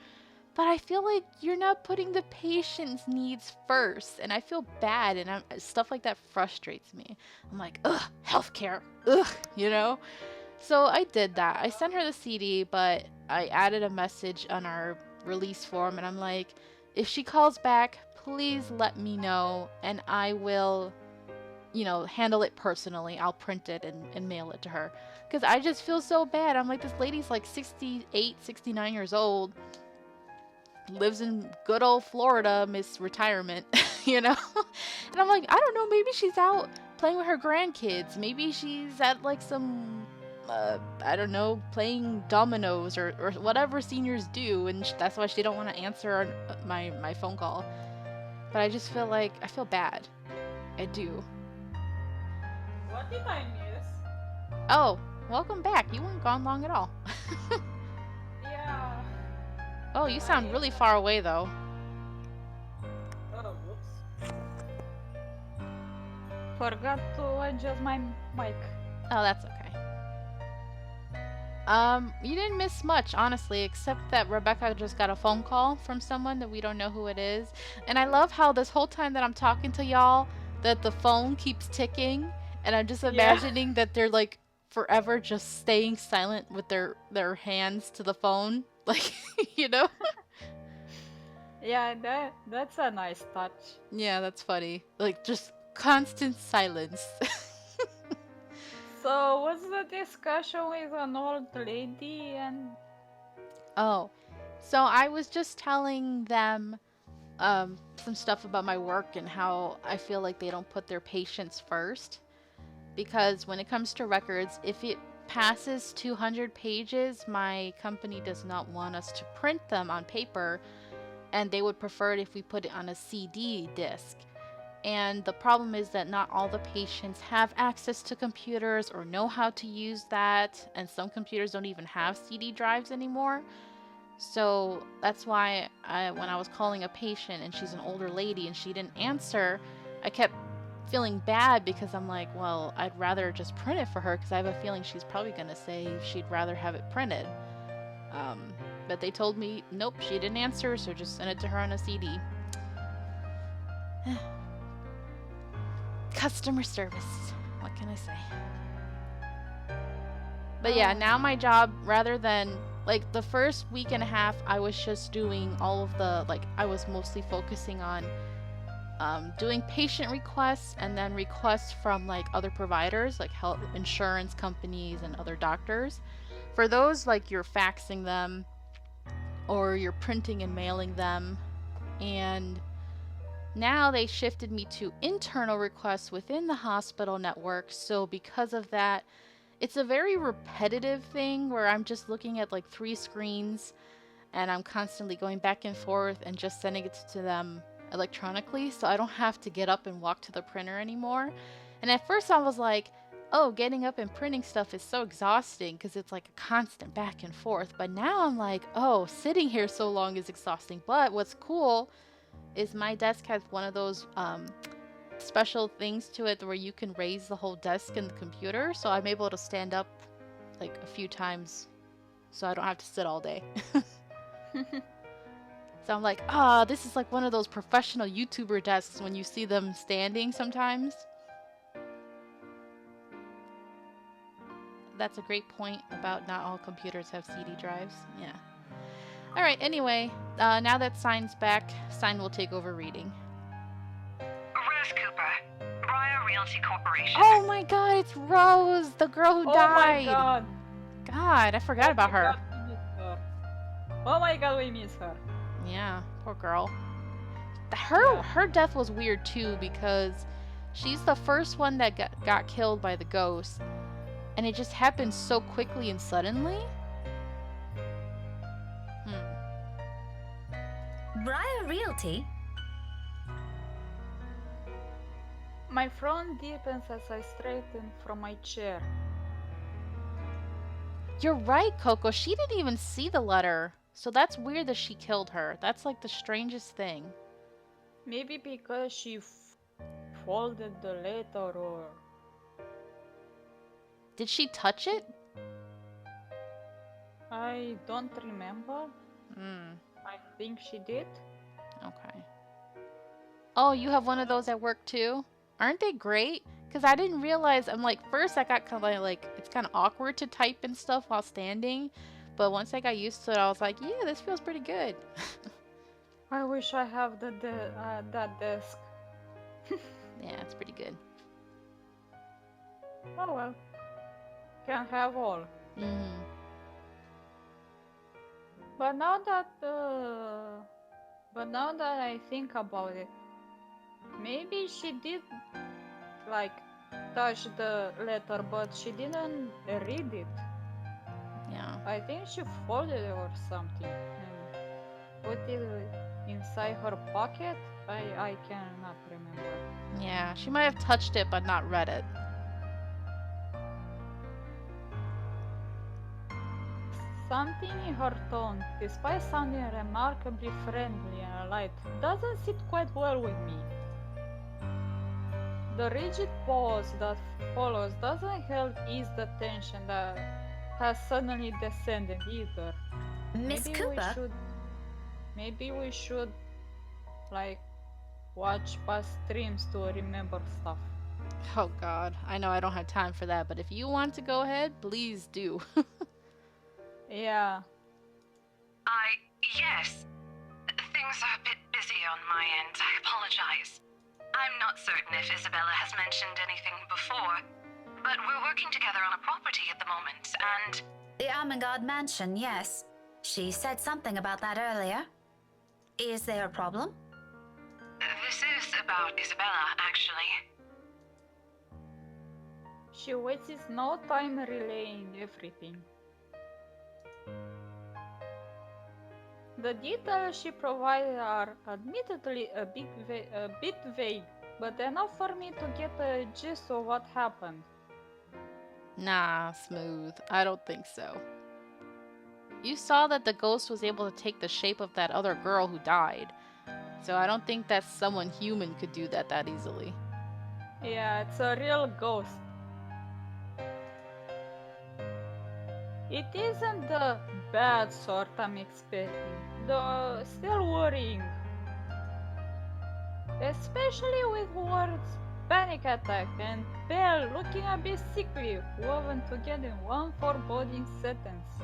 But I feel like you're not putting the patient's needs first, and I feel bad, and stuff like that frustrates me. I'm like, ugh, healthcare, ugh, you know? So I did that. I sent her the CD, but I added a message on our release form, and I'm like, if she calls back, please let me know, and I will, handle it personally. I'll print it and mail it to her. Because I just feel so bad. I'm like, this lady's like 68, 69 years old, lives in good old Florida, Miss Retirement, And I'm like, I don't know, maybe she's out playing with her grandkids. Maybe she's at like some, I don't know, playing dominoes or whatever seniors do, and that's why she don't want to answer my phone call. But I just feel like, I feel bad. I do. What did I miss? Oh, welcome back. You weren't gone long at all. Yeah. Oh, you sound really far away though. Oh, whoops. Forgot to adjust my mic. Oh, that's okay. You didn't miss much, honestly, except that Rebecca just got a phone call from someone that we don't know who it is. And I love how this whole time that I'm talking to y'all, that the phone keeps ticking, and I'm just imagining that they're like forever just staying silent with their hands to the phone. Like, Yeah, that's a nice touch. Yeah, that's funny. Like, just constant silence. So, what's the discussion with an old lady and... Oh, so I was just telling them some stuff about my work and how I feel like they don't put their patients first. Because when it comes to records, if it passes 200 pages, my company does not want us to print them on paper, and they would prefer it if we put it on a CD disc. And the problem is that not all the patients have access to computers or know how to use that, and some computers don't even have CD drives anymore. So that's why when I was calling a patient and she's an older lady and she didn't answer, I kept feeling bad because I'm like, well, I'd rather just print it for her because I have a feeling she's probably going to say she'd rather have it printed. But they told me, nope, she didn't answer, so just send it to her on a CD. Customer service. What can I say? But yeah, now my job, rather than like the first week and a half, I was just doing all of the, like, I was mostly focusing on doing patient requests and then requests from like other providers, like health insurance companies and other doctors. For those, like, you're faxing them or you're printing and mailing them. And now they shifted me to internal requests within the hospital network. So because of that, it's a very repetitive thing where I'm just looking at like 3 screens and I'm constantly going back and forth and just sending it to them electronically, so I don't have to get up and walk to the printer anymore. And at first I was like, oh, getting up and printing stuff is so exhausting because it's like a constant back and forth. But now I'm like, oh, sitting here so long is exhausting. But what's cool is my desk has one of those special things to it where you can raise the whole desk in the computer, so I'm able to stand up like a few times so I don't have to sit all day. So I'm like, this is like one of those professional YouTuber desks when you see them standing sometimes. That's a great point about not all computers have CD drives. Yeah. Alright, anyway, now that Sign's back, Sign will take over reading. Rose Cooper, Briar Realty Corporation. Oh my god, it's Rose, the girl who died. Oh my god. God, I forgot about her. We miss her. Oh my god, we miss her. Yeah, poor girl. Her death was weird too because she's the first one that got killed by the ghost, and it just happened so quickly and suddenly. Briar Realty? My frown deepens as I straighten from my chair. You're right, Coco. She didn't even see the letter. So that's weird that she killed her. That's like the strangest thing. Maybe because she folded the letter or... Did she touch it? I don't remember. Hmm. I think she did. Okay. Oh, you have one of those at work too? Aren't they great? Because I didn't realize, I'm like, first I got kind of like, it's kind of awkward to type and stuff while standing. But once I got used to it, I was like, yeah, this feels pretty good. I wish I have that desk. Yeah, it's pretty good. Oh well. Can have all. Mm-hmm. But now that I think about it, maybe she did like touch the letter, but she didn't read it. Yeah. I think she folded it or something and put it inside her pocket. I cannot remember. Yeah, she might have touched it but not read it. Something in her tone, despite sounding remarkably friendly and light, doesn't sit quite well with me. The rigid pause that follows doesn't help ease the tension that has suddenly descended either. Miss Cooper? Maybe we should, like, watch past streams to remember stuff. Oh god, I know I don't have time for that, but if you want to go ahead, please do. Yeah. Yes. Things are a bit busy on my end. I apologize. I'm not certain if Isabella has mentioned anything before, but we're working together on a property at the moment, and... The Armengard Mansion, yes. She said something about that earlier. Is there a problem? This is about Isabella, actually. She wastes no time relaying everything. The details she provided are admittedly a bit vague, but enough for me to get a gist of what happened. Nah, Smooth. I don't think so. You saw that the ghost was able to take the shape of that other girl who died. So I don't think that someone human could do that easily. Yeah, it's a real ghost. It isn't the bad sort I'm expecting, though still worrying. Especially with words panic attack and Belle looking a bit sickly, woven together in one foreboding sentence.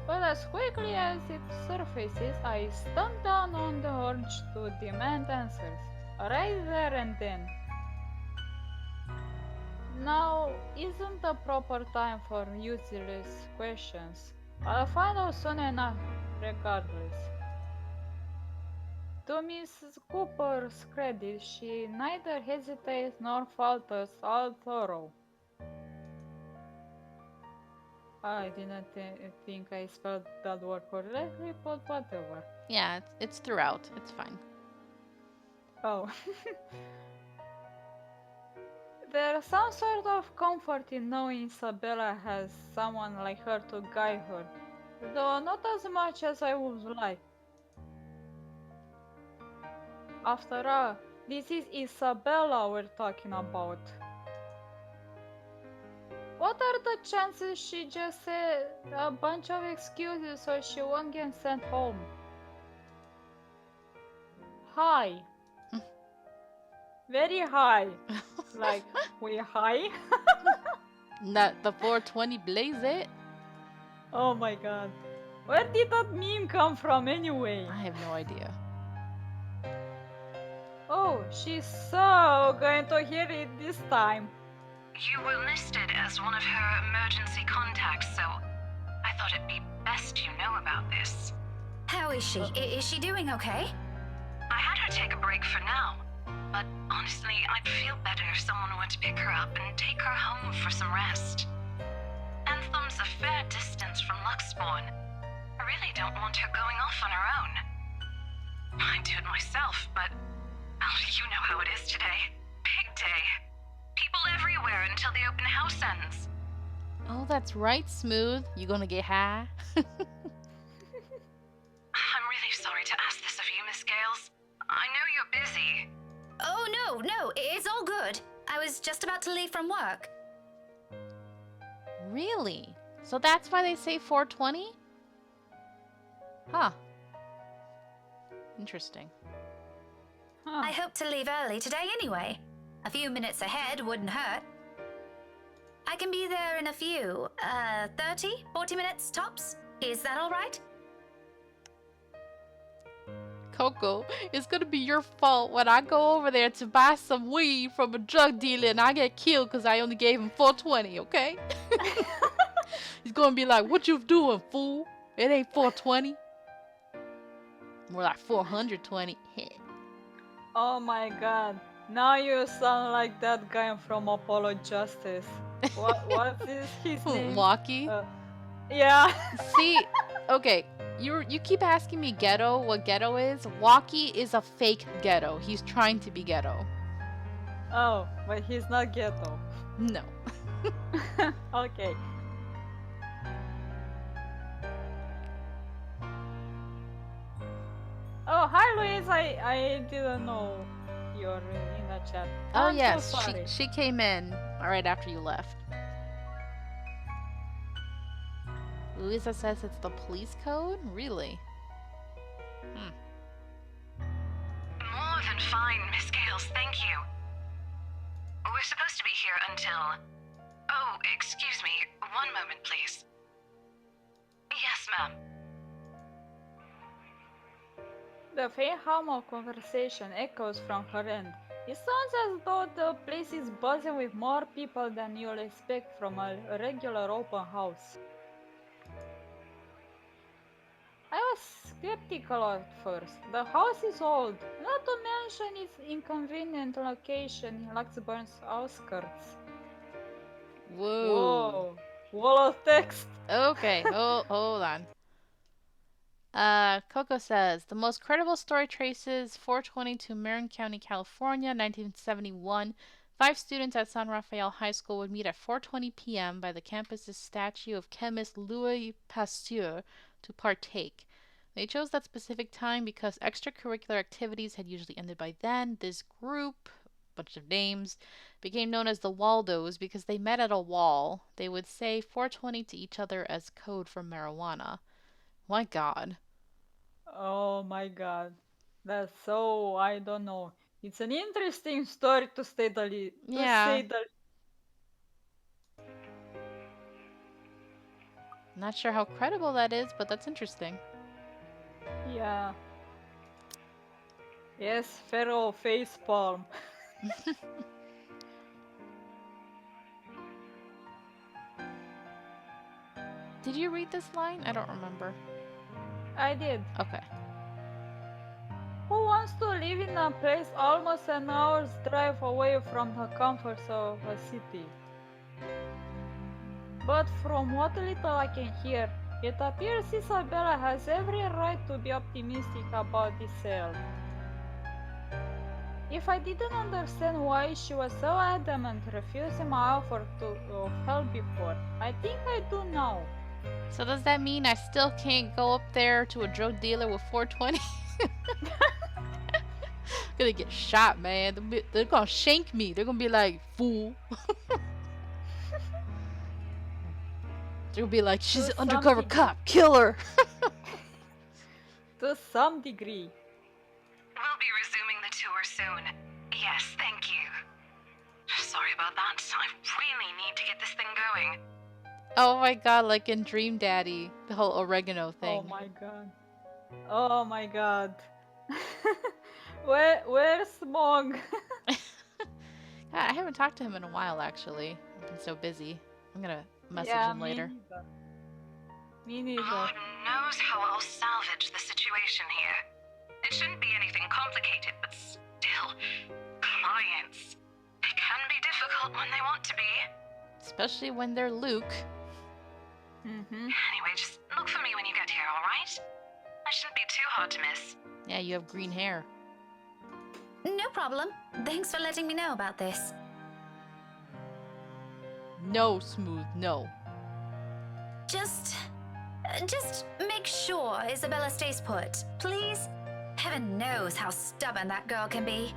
But as quickly as it surfaces, I stump down on the urge to demand answers, right there and then. Now isn't the proper time for useless questions. I'll find out soon enough, regardless. To Mrs. Cooper's credit, she neither hesitates nor falters, all thorough. I didn't think I spelled that word correctly, but whatever. Yeah, it's throughout. It's fine. Oh. There's some sort of comfort in knowing Isabella has someone like her to guide her, though not as much as I would like. After all, this is Isabella we're talking about. What are the chances she just said a bunch of excuses so she won't get sent home? High. Very high. Like, we high? Not the 420 blaze it? Oh my god. Where did that meme come from anyway? I have no idea. Oh, she's so going to hear it this time. You were listed as one of her emergency contacts, so I thought it'd be best you know about this. How is she? Is she doing okay? I had her take a break for now, but honestly, I'd feel better if someone were to pick her up and take her home for some rest. Anthem's a fair distance from Luxspawn. I really don't want her going off on her own. I'd do it myself, but you know how it is today. Big day. People everywhere until the open house ends. Oh, that's right, Smooth. You gonna get high? I'm really sorry to ask this of you, Miss Gales. I know you're busy. Oh, no, it's all good. I was just about to leave from work. Really? So that's why they say 420? Huh. Interesting. Huh. I hope to leave early today anyway. A few minutes ahead wouldn't hurt. I can be there in a few, 30, 40 minutes tops. Is that all right? Coco, it's gonna be your fault when I go over there to buy some weed from a drug dealer and I get killed because I only gave him 420, okay? He's gonna be like, what you doing, fool? It ain't 420. More like 420. Oh my god. Now you sound like that guy from Apollo Justice. What is his name? Walkie? Yeah. See, okay, you keep asking me ghetto, what ghetto is. Walkie is a fake ghetto. He's trying to be ghetto. Oh, but he's not ghetto. No. Okay. Oh, hi Louise. I didn't know you're in the chat. Oh I'm yes, so sorry. she came in right after you left. Louisa says it's the police code? Really? More than fine, Miss Gales, thank you. We're supposed to be here until... Oh, excuse me. One moment, please. Yes, ma'am. The faint hum of conversation echoes from her end. It sounds as though the place is buzzing with more people than you'll expect from a regular open house. I was skeptical at first. The house is old, not to mention its inconvenient location in Luxburn's outskirts. Whoa. Whoa! Wall of text! Okay, hold on. Coco says, the most credible story traces 420 to Marin County, California, 1971. 5 students at San Rafael High School would meet at 4:20 p.m. by the campus's statue of chemist Louis Pasteur to partake. They chose that specific time because extracurricular activities had usually ended by then. This group, bunch of names, became known as the Waldos because they met at a wall. They would say 420 to each other as code for marijuana. My God. Oh my god. That's so, I don't know. It's an interesting story to say the least. Yeah. Not sure how credible that is, but that's interesting. Yeah. Yes, feral face palm. Did you read this line? I don't remember. I did. Okay. Who wants to live in a place almost an hour's drive away from the comforts of a city? But from what little I can hear, it appears Isabella has every right to be optimistic about this sale. If I didn't understand why she was so adamant refusing my offer of help before, I think I do now. So does that mean I still can't go up there to a drug dealer with 420? Gonna get shot, man. They're gonna shank me. They're gonna be like, fool. They're gonna be like, she's an undercover cop. Kill her. To some degree. We'll be resuming the tour soon. Yes, thank you. Sorry about that. I really need to get this thing going. Oh my god, like in Dream Daddy, the whole oregano thing. Oh my god. Oh my god. Where's Smog? I haven't talked to him in a while, actually. I've been so busy. I'm gonna message him later. Me neither. Lord knows how I'll salvage the situation here. It shouldn't be anything complicated, but still, clients. They can be difficult when they want to be. Especially when they're Luke. Anyway, just look for me when you get here, alright? I shouldn't be too hard to miss. Yeah, you have green hair. No problem. Thanks for letting me know about this. No, Smooth, no. Just make sure Isabella stays put, please. Heaven knows how stubborn that girl can be.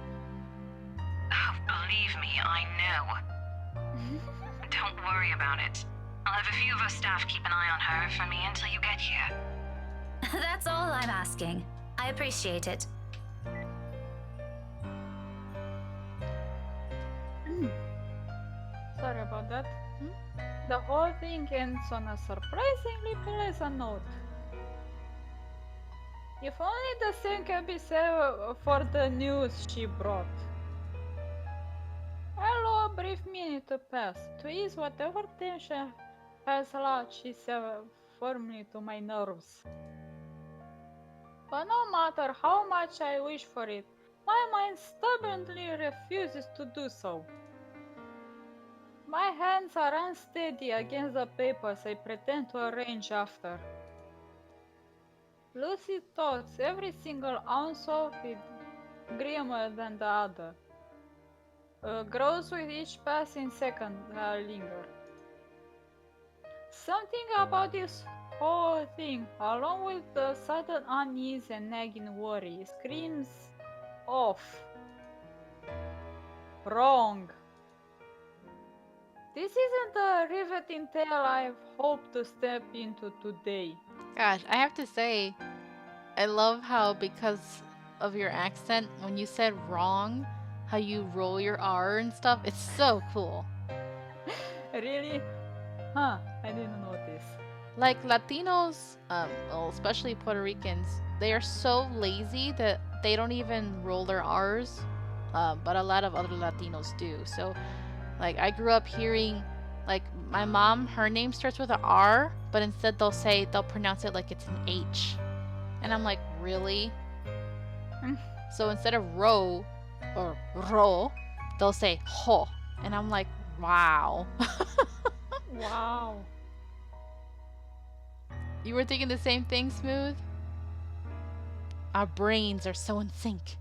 Oh, believe me, I know. Don't worry about it. I'll have a few of our staff keep an eye on her for me until you get here. That's all I'm asking. I appreciate it. Sorry about that. The whole thing ends on a surprisingly pleasant note. If only the same can be said for the news she brought. Allow a brief minute to pass to ease whatever tension has latched itself firmly to my nerves. But no matter how much I wish for it, my mind stubbornly refuses to do so. My hands are unsteady against the papers I pretend to arrange after. Lucid thoughts, every single ounce of it grimmer than the other, grows with each passing second I linger. Something about this whole thing, along with the sudden unease and nagging worry, screams off. Wrong. This isn't the riveting tale I've hoped to step into today. Gosh, I have to say, I love how because of your accent, when you said wrong, how you roll your R and stuff, it's so cool. Really? Huh, I didn't notice. Like Latinos, well, especially Puerto Ricans, they are so lazy that they don't even roll their R's, but a lot of other Latinos do. So, like, I grew up hearing, like, my mom, her name starts with an R, but instead they'll pronounce it like it's an H. And I'm like, really? So instead of ro or ro, they'll say ho. And I'm like, wow. Wow. You were thinking the same thing, Smooth? Our brains are so in sync.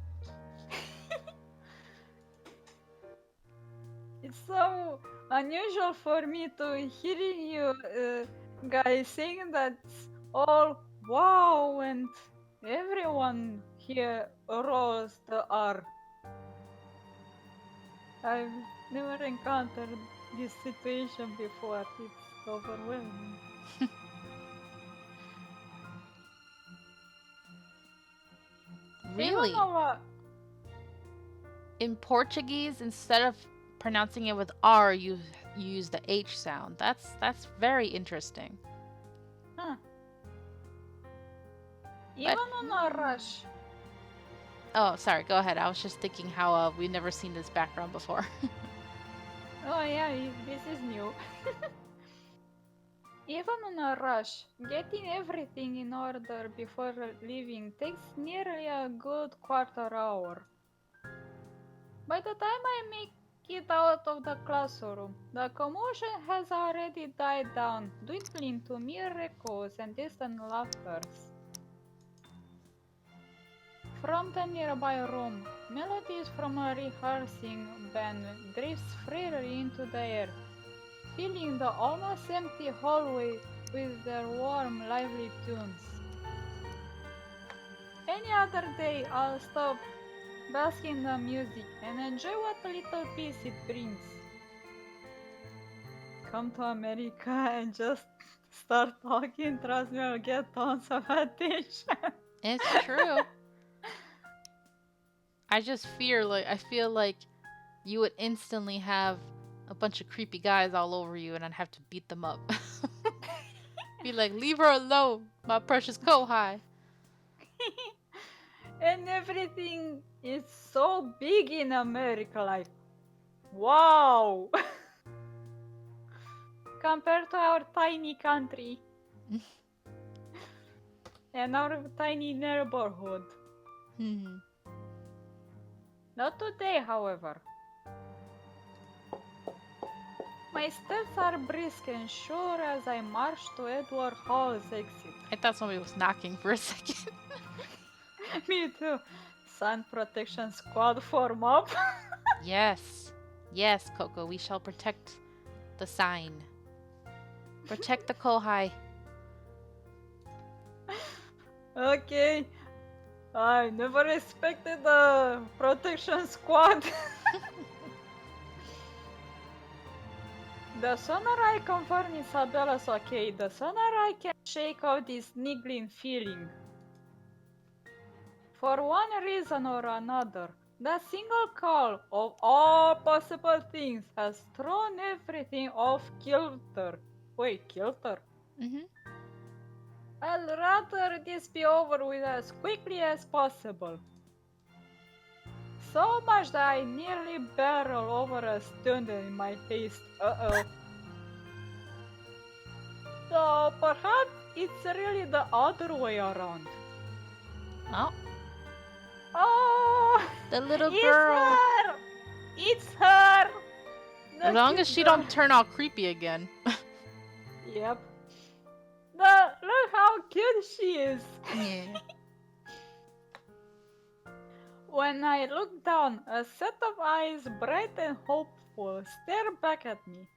It's so unusual for me to hearing you guys saying that's all wow and everyone here rolls the R. I've never encountered this situation before. It's overwhelming. Really? Even though, In Portuguese, instead of pronouncing it with R, you use the H sound. That's very interesting. huh. Even on a rush. Oh, sorry. Go ahead. I was just thinking how we've never seen this background before. Oh yeah, this is new. Even on a rush, getting everything in order before leaving takes nearly a good quarter hour. By the time I make it out of the classroom, the commotion has already died down, dwindling to mere echoes and distant laughters. From the nearby room, melodies from a rehearsing band drifts freely into the air, filling the almost empty hallway with their warm, lively tunes. Any other day, I'll stop, bask in the music, and enjoy what little peace it brings. Come to America and just start talking, trust me, I'll get tons of attention. It's true. I feel like you would instantly have a bunch of creepy guys all over you and I'd have to beat them up. Be like, leave her alone, my precious Kohai. And everything is so big in America, like, wow! Compared to our tiny country. And our tiny neighborhood. Not today, however. My steps are brisk and sure as I march to Edward Hall's exit. I thought somebody was knocking for a second. Me too. Sun protection squad form up. Yes. Yes, Coco, we shall protect the sign. Protect the Kohai. Okay. I never expected the protection squad. The sooner I confirm Isabella's okay, the sooner I can shake out this niggling feeling. For one reason or another, the single call of all possible things has thrown everything off kilter. Wait, kilter? Mm-hmm. I'd rather this be over with as quickly as possible. So much that I nearly barrel over a stone in my haste. Uh-oh. So perhaps it's really the other way around. Oh, Oh! the little It's girl. her! It's her! The As long cute as she girl. don't turn all creepy again. Yep. Look how cute she is. Yeah. When I look down, a set of eyes, bright and hopeful, stare back at me.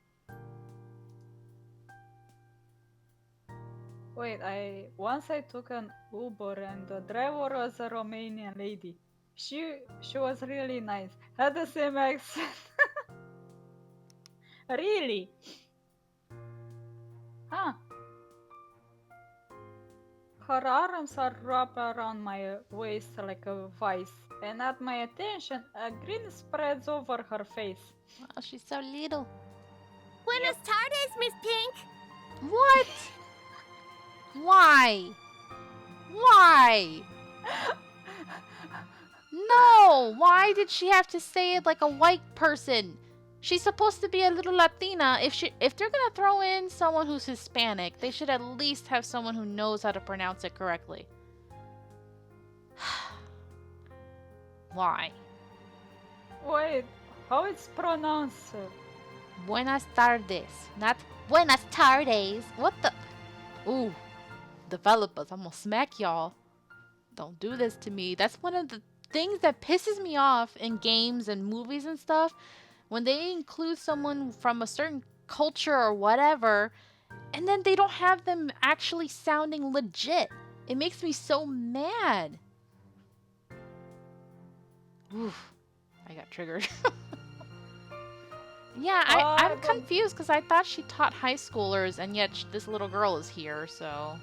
Wait, once I took an Uber and the driver was a Romanian lady. She was really nice. Had the same accent. Really? Huh. Her arms are wrapped around my waist like a vice, and at my attention, a grin spreads over her face. Oh, she's so little. Buenas tardes, Miss Pink. What? Why? Why? No! Why did she have to say it like a white person? She's supposed to be a little Latina. If they're gonna throw in someone who's Hispanic, they should at least have someone who knows how to pronounce it correctly. Why? Wait, how it's pronounced? Buenas tardes, not buenas tardes. What the? Ooh, developers, I'm gonna smack y'all. Don't do this to me. That's one of the things that pisses me off in games and movies and stuff. When they include someone from a certain culture or whatever, and then they don't have them actually sounding legit. It makes me so mad. Oof, I got triggered. Yeah, I'm confused because I thought she taught high schoolers, and yet this little girl is here, so...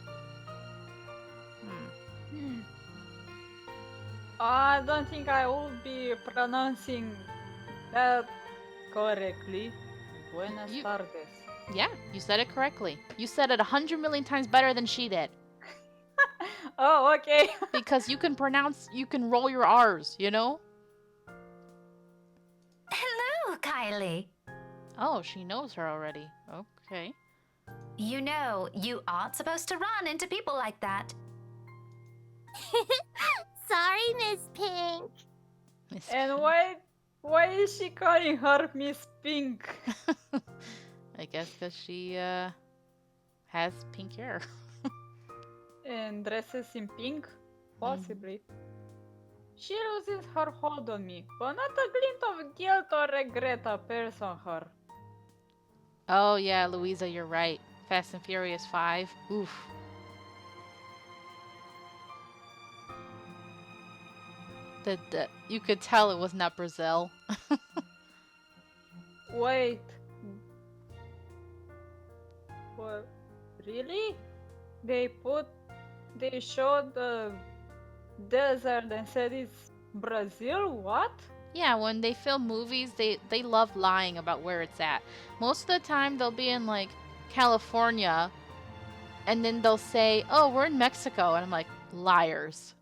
I don't think I will be pronouncing that correctly. Buenas tardes. Yeah, you said it correctly. You said it 100 million times better than she did. Oh, okay. Because you can roll your R's, you know? Hello, Kylie. Oh, she knows her already. Okay. You know, you aren't supposed to run into people like that. Sorry, Miss Pink. And why is she calling her Miss Pink? I guess because she has pink hair. And dresses in pink? Possibly. She loses her hold on me, but not a glint of guilt or regret appears on her. Oh yeah, Louisa, you're right. Fast and Furious 5. Oof. You could tell it was not Brazil. Wait. What? Really? They showed the desert and said it's Brazil? What? Yeah, when they film movies, they love lying about where it's at. Most of the time, they'll be in, like, California, and then they'll say, oh, we're in Mexico. And I'm like, liars.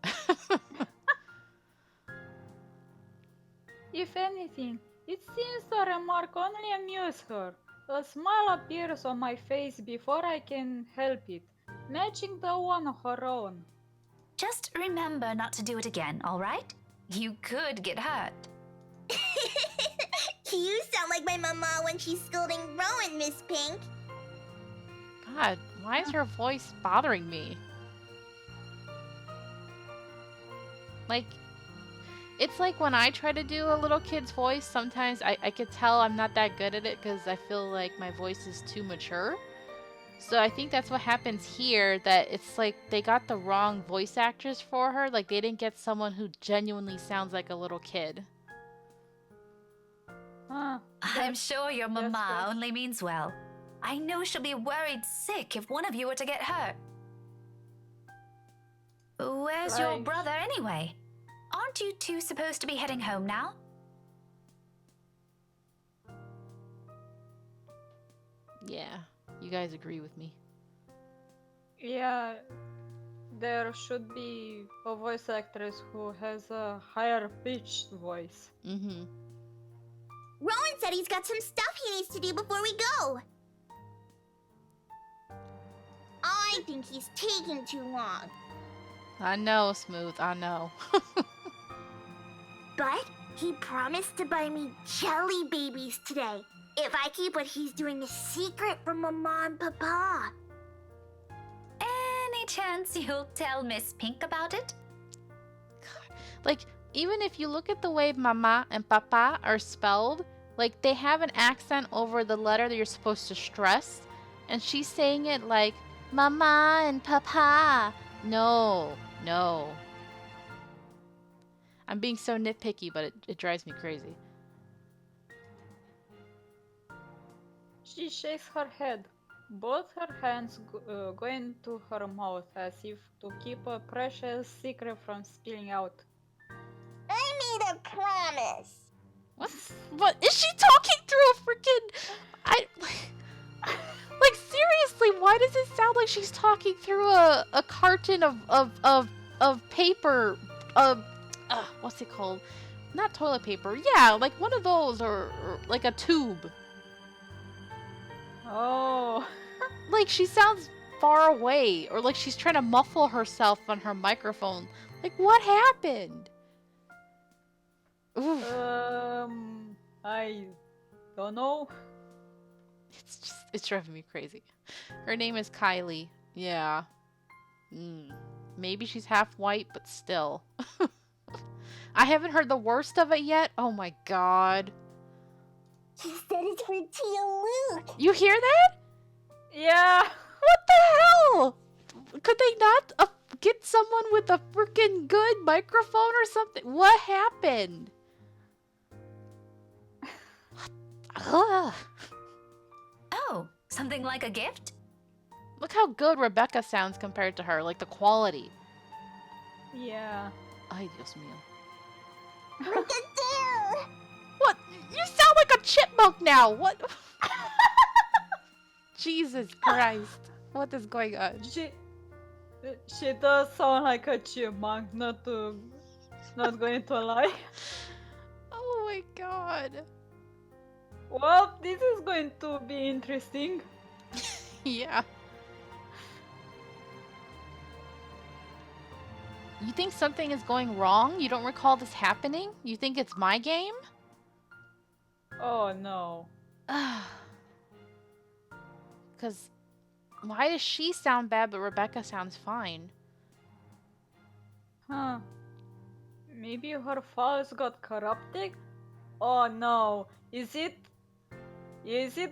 If anything, it seems the remark only amused her. A smile appears on my face before I can help it, matching the one of her own. Just remember not to do it again, all right? You could get hurt. You sound like my mama when she's scolding Rowan, Miss Pink. God, why is her voice bothering me? Like, it's like when I try to do a little kid's voice, sometimes I could tell I'm not that good at it because I feel like my voice is too mature. So I think that's what happens here, that it's like they got the wrong voice actors for her. Like they didn't get someone who genuinely sounds like a little kid. Huh. I'm sure your that's mama good. only means well. I know she'll be worried sick if one of you were to get hurt. Where's your Right. brother anyway? Aren't you two supposed to be heading home now? Yeah, you guys agree with me. Yeah, there should be a voice actress who has a higher pitched voice. Mm-hmm. Rowan said he's got some stuff he needs to do before we go. I think he's taking too long. I know, Smooth, I know. But he promised to buy me jelly babies today if I keep what he's doing a secret from Mama and Papa. Any chance you'll tell Miss Pink about it? Like, even if you look at the way Mama and Papa are spelled, like, they have an accent over the letter that you're supposed to stress, and she's saying it like, Mama and Papa. No, no. I'm being so nitpicky, but it drives me crazy. She shakes her head, both her hands go into her mouth as if to keep a precious secret from spilling out. I made a promise. What? Is she talking through a freaking... Like, seriously, why does it sound like she's talking through a carton of paper? What's it called? Not toilet paper. Yeah, like one of those, or like a tube. Oh, Like, she sounds far away, or like she's trying to muffle herself on her microphone. Like, what happened? Ooh, I don't know. it's driving me crazy. Her name is Kylie. Yeah. Maybe she's half white, but still. I haven't heard the worst of it yet. Oh my god. She said it's for Tia Luke. You hear that? Yeah. What the hell? Could they not get someone with a freaking good microphone or something? What happened? Ugh. Oh, something like a gift? Look how good Rebecca sounds compared to her, like the quality. Yeah. Ay, Dios mío. Look at there. What? You sound like a chipmunk now. What? Jesus Christ. What is going on? She does sound like a chipmunk, not going to lie. Oh my god. Well, this is going to be interesting. Yeah. You think something is going wrong? You don't recall this happening? You think it's my game? Oh no. Because why does she sound bad but Rebecca sounds fine? Huh. Maybe her files got corrupted? Oh no. Is it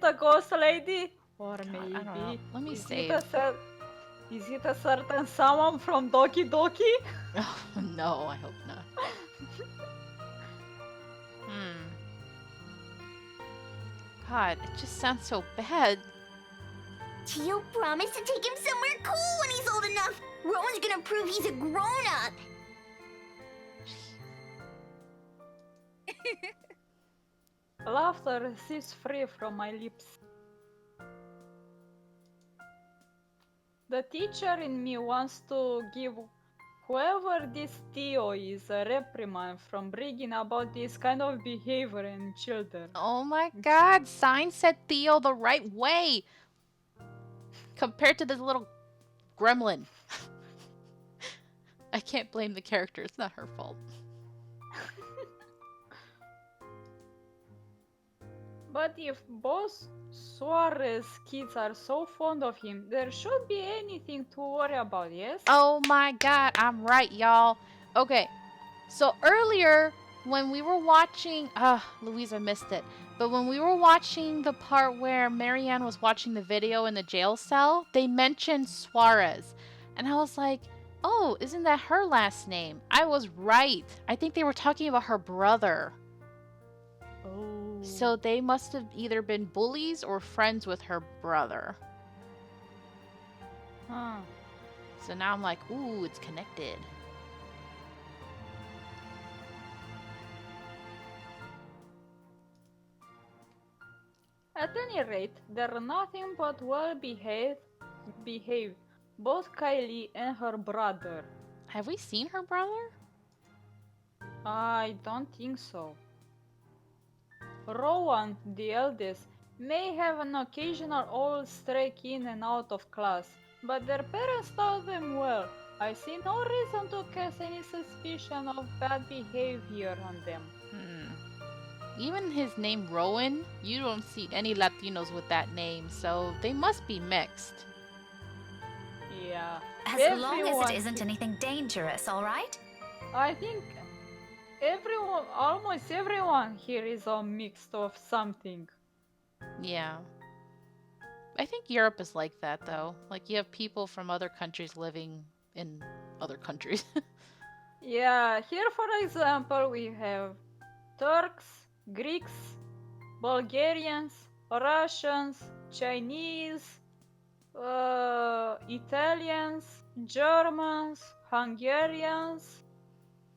a ghost lady? Or maybe I don't know. Let me is save. Is it a certain someone from Doki Doki? Oh, no, I hope not. God, it just sounds so bad. Tio promised to take him somewhere cool when he's old enough. Rowan's gonna prove he's a grown-up. Laughter ceased free from my lips. The teacher in me wants to give whoever this Theo is a reprimand from bringing about this kind of behavior in children. Oh my god, Sign said Theo the right way. Compared to this little gremlin. I can't blame the character, it's not her fault. But if both Suarez kids are so fond of him, there should be anything to worry about, yes? Oh my god, I'm right, y'all. Okay, so earlier when we were watching, Louisa missed it, But when we were watching the part where Marianne was watching the video in the jail cell, they mentioned Suarez. And I was like, oh, isn't that her last name? I was right. I think they were talking about her brother. Oh. So they must have either been bullies or friends with her brother. Huh. So now I'm like, ooh, it's connected. At any rate, they're nothing but well behaved, both Kylie and her brother. Have we seen her brother? I don't think so. Rowan, the eldest, may have an occasional old stray in and out of class, but their parents taught them well. I see no reason to cast any suspicion of bad behavior on them. Even his name Rowan, you don't see any Latinos with that name, so they must be mixed. Yeah. As long as Everyone- it isn't anything dangerous, all right? I think almost everyone here is a mix of something. Yeah. I think Europe is like that, though. Like, you have people from other countries living in other countries. Yeah, here for example we have Turks, Greeks, Bulgarians, Russians, Chinese, Italians, Germans, Hungarians,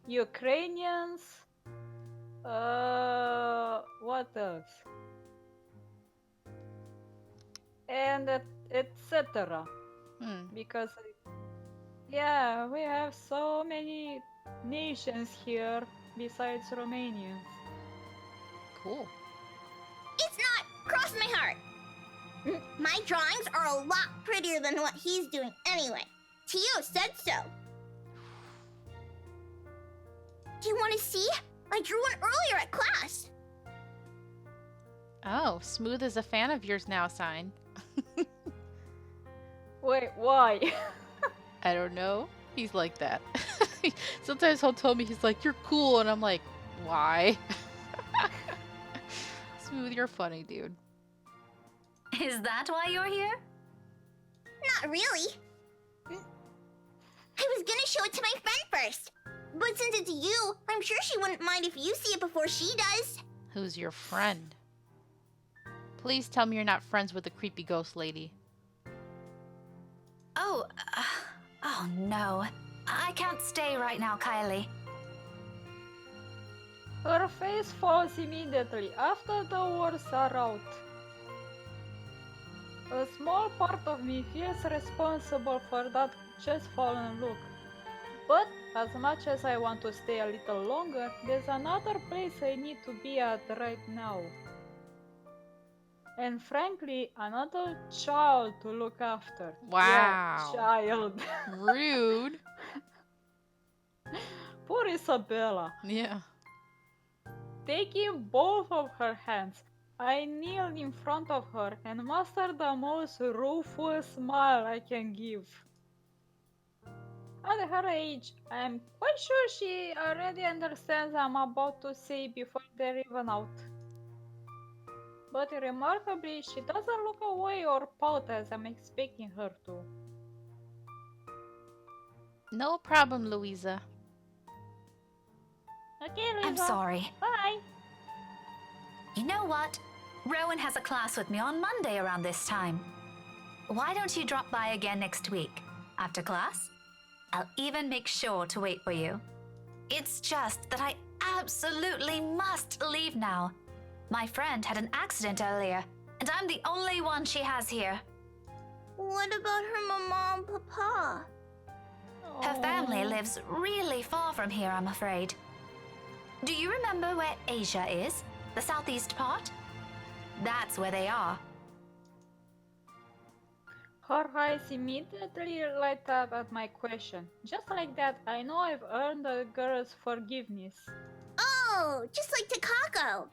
Ukrainians, what else? And etc. Because, yeah, we have so many nations here besides Romanians. Cool. It's not! Cross my heart! My drawings are a lot prettier than what he's doing anyway. Tio said so. Do you want to see? I drew one earlier at class. Oh, Smooth is a fan of yours now, Sign. Wait, why? I don't know. He's like that. Sometimes he'll tell me, he's like, you're cool, and I'm like, why? Smooth, you're funny, dude. Is that why you're here? Not really. I was gonna show it to my friend first. But since it's you, I'm sure she wouldn't mind if you see it before she does. Who's your friend? Please tell me you're not friends with the creepy ghost lady. Oh, oh no. I can't stay right now, Kylie. Her face falls immediately after the words are out. A small part of me feels responsible for that just fallen look. But as much as I want to stay a little longer, there's another place I need to be at right now. And frankly, another child to look after. Wow. Yeah, child. Rude. Poor Isabella. Yeah. Taking both of her hands, I kneel in front of her and muster the most rueful smile I can give. At her age, I'm quite sure she already understands what I'm about to say before they're even out. But remarkably, she doesn't look away or pout as I'm expecting her to. No problem, Louisa. Okay, Lisa. I'm sorry. Bye. You know what? Rowan has a class with me on Monday around this time. Why don't you drop by again next week? After class? I'll even make sure to wait for you. It's just that I absolutely must leave now. My friend had an accident earlier, and I'm the only one she has here. What about her mama and papa? Her family lives really far from here, I'm afraid. Do you remember where Asia is? The southeast part? That's where they are. Her eyes immediately light up at my question. Just like that, I know I've earned the girl's forgiveness. Oh, just like Takako.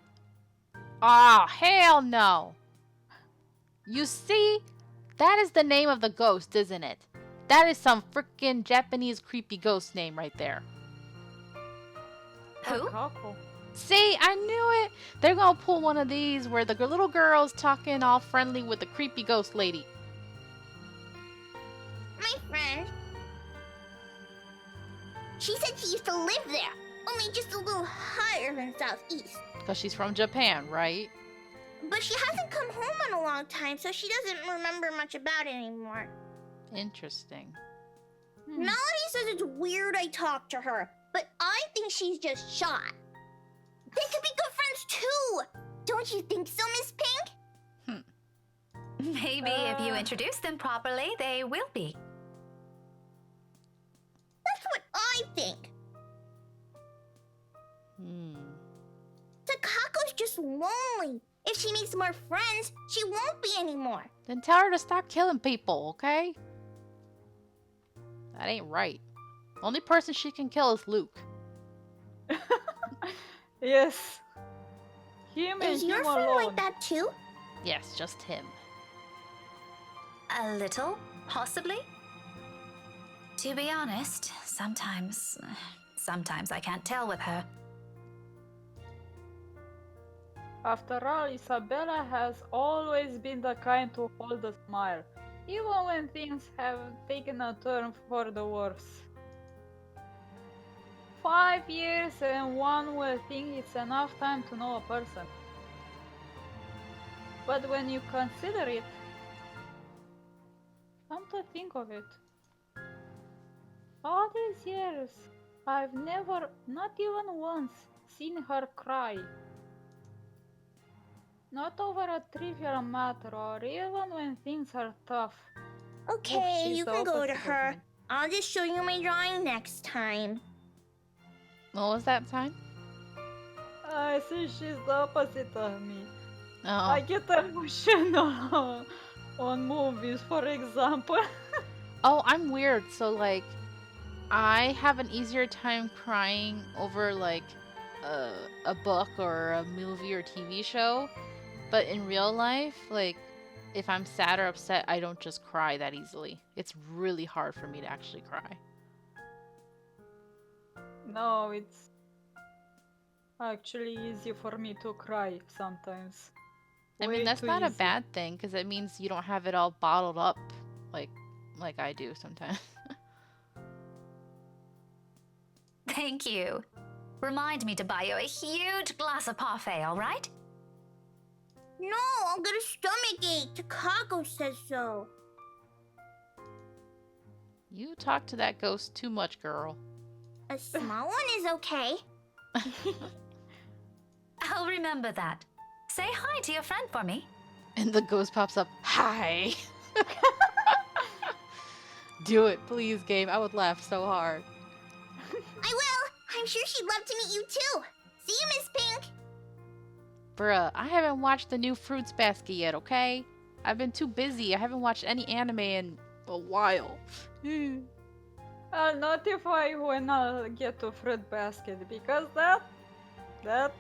Oh, hell no. You see? That is the name of the ghost, isn't it? That is some freaking Japanese creepy ghost name right there. Who? Takako. See, I knew it. They're gonna pull one of these where the little girl's talking all friendly with the creepy ghost lady. My friend. She said she used to live there, only just a little higher than Southeast. Because she's from Japan, right? But she hasn't come home in a long time, so she doesn't remember much about it anymore. Interesting. Melody says it's weird I talked to her, but I think she's just shy. They could be good friends too! Don't you think so, Miss Pink? Maybe if you introduce them properly, they will be. That's what I think. Takako's just lonely. If she makes more friends, she won't be anymore. Then tell her to stop killing people, okay? That ain't right. Only person she can kill is Luke. Yes. Him and Is your him friend alone. like that too? Yes, just him. A little, possibly. To be honest, sometimes I can't tell with her. After all, Isabella has always been the kind to hold a smile, even when things have taken a turn for the worse. 5 years and one will think it's enough time to know a person. But when you consider it, come to think of it, all these years, I've never, not even once, seen her cry. Not over a trivial matter or even when things are tough. Okay, she's you the can go to opposite of her. me. I'll just show you my drawing next time. What was that time? I see she's the opposite of me. Oh. I get emotional on movies, for example. Oh, I'm weird. So, like, I have an easier time crying over, like, a book or a movie or TV show. But in real life, like, if I'm sad or upset, I don't just cry that easily. It's really hard for me to actually cry. No, it's actually easy for me to cry sometimes. I Way mean, that's too not a easy. bad thing, because it means you don't have it all bottled up like I do sometimes. Thank you. Remind me to buy you a huge glass of parfait, all right? No, I'll get a stomachache. Takako says so. You talk to that ghost too much, girl. A small one is okay. I'll remember that. Say hi to your friend for me. And the ghost pops up. Hi. Do it, please, game. I would laugh so hard. I will. I'm sure she'd love to meet you too. See you, Miss Pink. Bruh, I haven't watched the new Fruits Basket yet, okay? I've been too busy. I haven't watched any anime in a while. I'll notify you when I get to Fruit Basket because that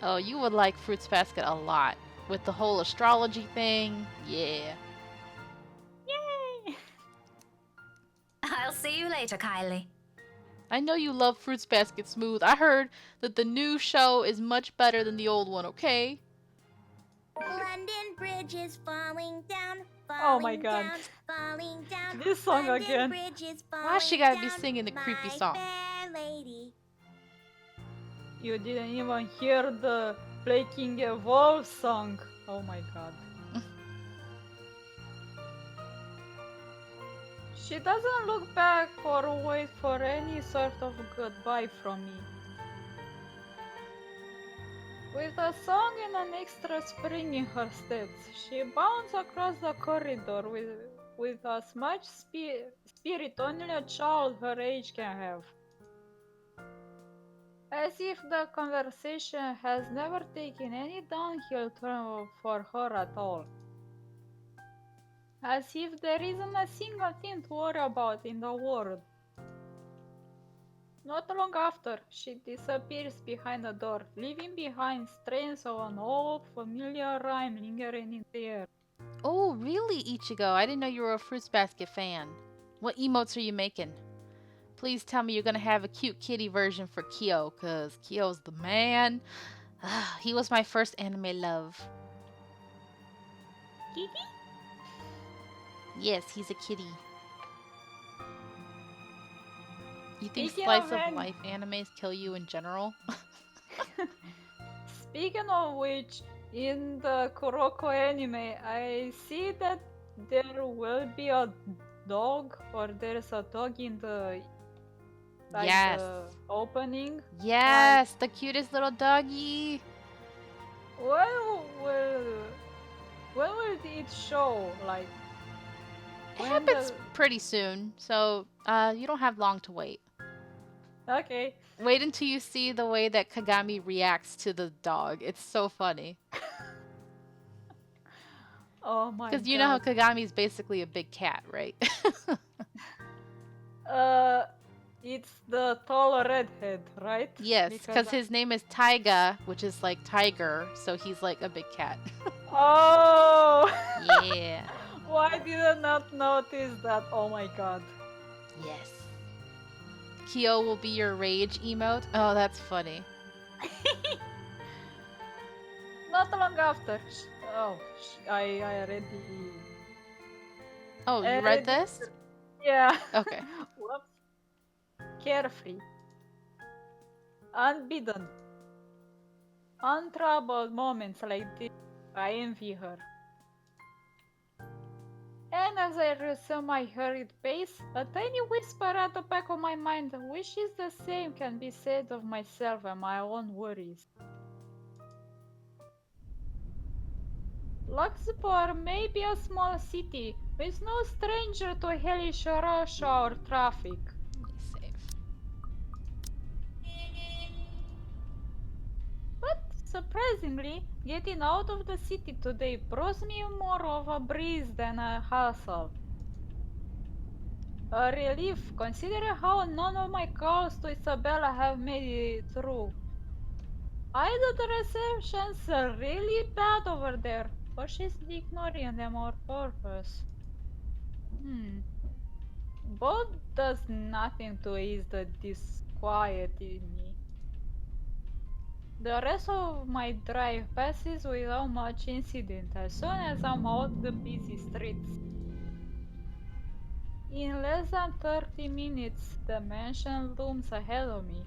Oh, you would like Fruits Basket a lot. With the whole astrology thing, yeah. yay! I'll see you later, Kylie. I know you love Fruits Basket Smooth. I heard that the new show is much better than the old one, okay? London Bridge is falling down. Oh my God. Falling down. This song London again. Bridge is Why she gotta be falling singing the down, creepy my song? fair lady. You didn't even hear the Play King Evolve song. Oh my god. She doesn't look back or wait for any sort of goodbye from me. With a song and an extra spring in her steps, she bounds across the corridor with as much spirit only a child her age can have. As if the conversation has never taken any downhill turn for her at all. As if there isn't a single thing to worry about in the world. Not long after, she disappears behind a door, leaving behind strains of an old familiar rhyme lingering in the air. Oh, really, Ichigo? I didn't know you were a Fruits Basket fan. What emotes are you making? Please tell me you're gonna have a cute kitty version for Kyo, cause Kyo's the man. He was my first anime love. Kitty? Yes, he's a kitty. You think Speaking slice of of life animes kill you in general? Speaking of which, in the Kuroko anime, I see that there will be a dog, or there's a dog in the Yes. the opening. Yes, the cutest little doggy. When will it show? Like, It when happens pretty soon, so you don't have long to wait. Okay. Wait until you see the way that Kagami reacts to the dog. It's so funny. Oh my god. Because you know how Kagami's basically a big cat, right? It's the tall redhead, right? Yes, because his name is Taiga, which is like tiger, so he's like a big cat. Oh! Yeah. Why did I not notice that? Oh my god. Yes. Kyo will be your rage emote. Oh, that's funny. Not long after. I already. Oh, you I read already- this? Yeah. Okay. Whoops. Carefree. Unbidden. Untroubled moments like this. I envy her. And as I resume my hurried pace, a tiny whisper at the back of my mind wishes the same can be said of myself and my own worries. Luxembourg may be a small city, but it's no stranger to hellish rush hour traffic. Save. But surprisingly, getting out of the city today brought me more of a breeze than a hassle. A relief, considering how none of my calls to Isabella have made it through. Either the receptions are really bad over there, or she's ignoring them on purpose. Both does nothing to ease the disquiet in me. The rest of my drive passes without much incident as soon as I'm out the busy streets. In less than 30 minutes, the mansion looms ahead of me.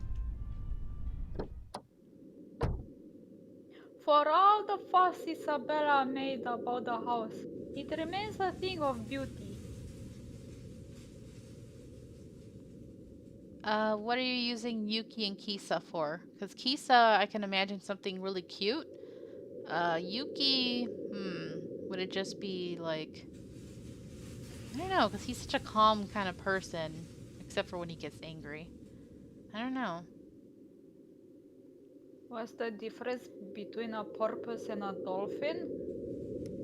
For all the fuss Isabella made about the house, it remains a thing of beauty. What are you using Yuki and Kisa for? Because Kisa, I can imagine something really cute. Yuki, would it just be like... I don't know, because he's such a calm kind of person, except for when he gets angry. I don't know. What's the difference between a porpoise and a dolphin?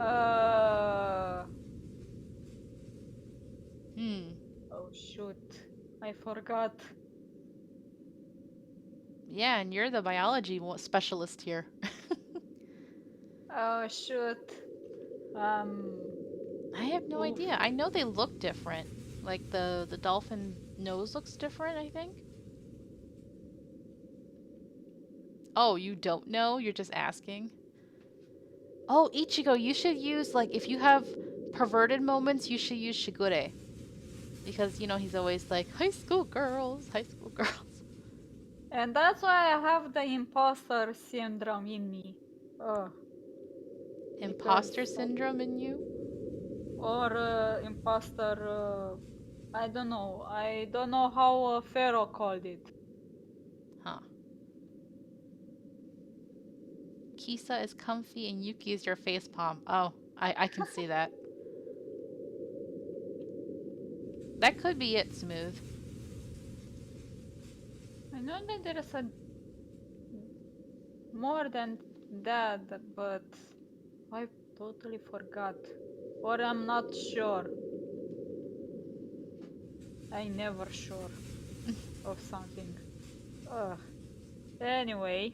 Oh shoot, I forgot. Yeah, and you're the biology specialist here. Oh shoot. I have no idea. I know they look different. Like the dolphin nose looks different, I think. Oh, you don't know? You're just asking? Oh, Ichigo, you should use, like, if you have perverted moments, you should use Shigure. Because, you know, he's always like, high school girls, high school girls. And that's why I have the imposter syndrome in me. Imposter Because- syndrome in you? Or imposter, I don't know. I don't know how Pharaoh called it. Huh. Kisa is comfy and Yuki is your facepalm. Oh, I can see that. That could be it, Smooth. I know that there is a more than that, but I totally forgot. Or I'm not sure. I never sure of something. Ugh. Anyway.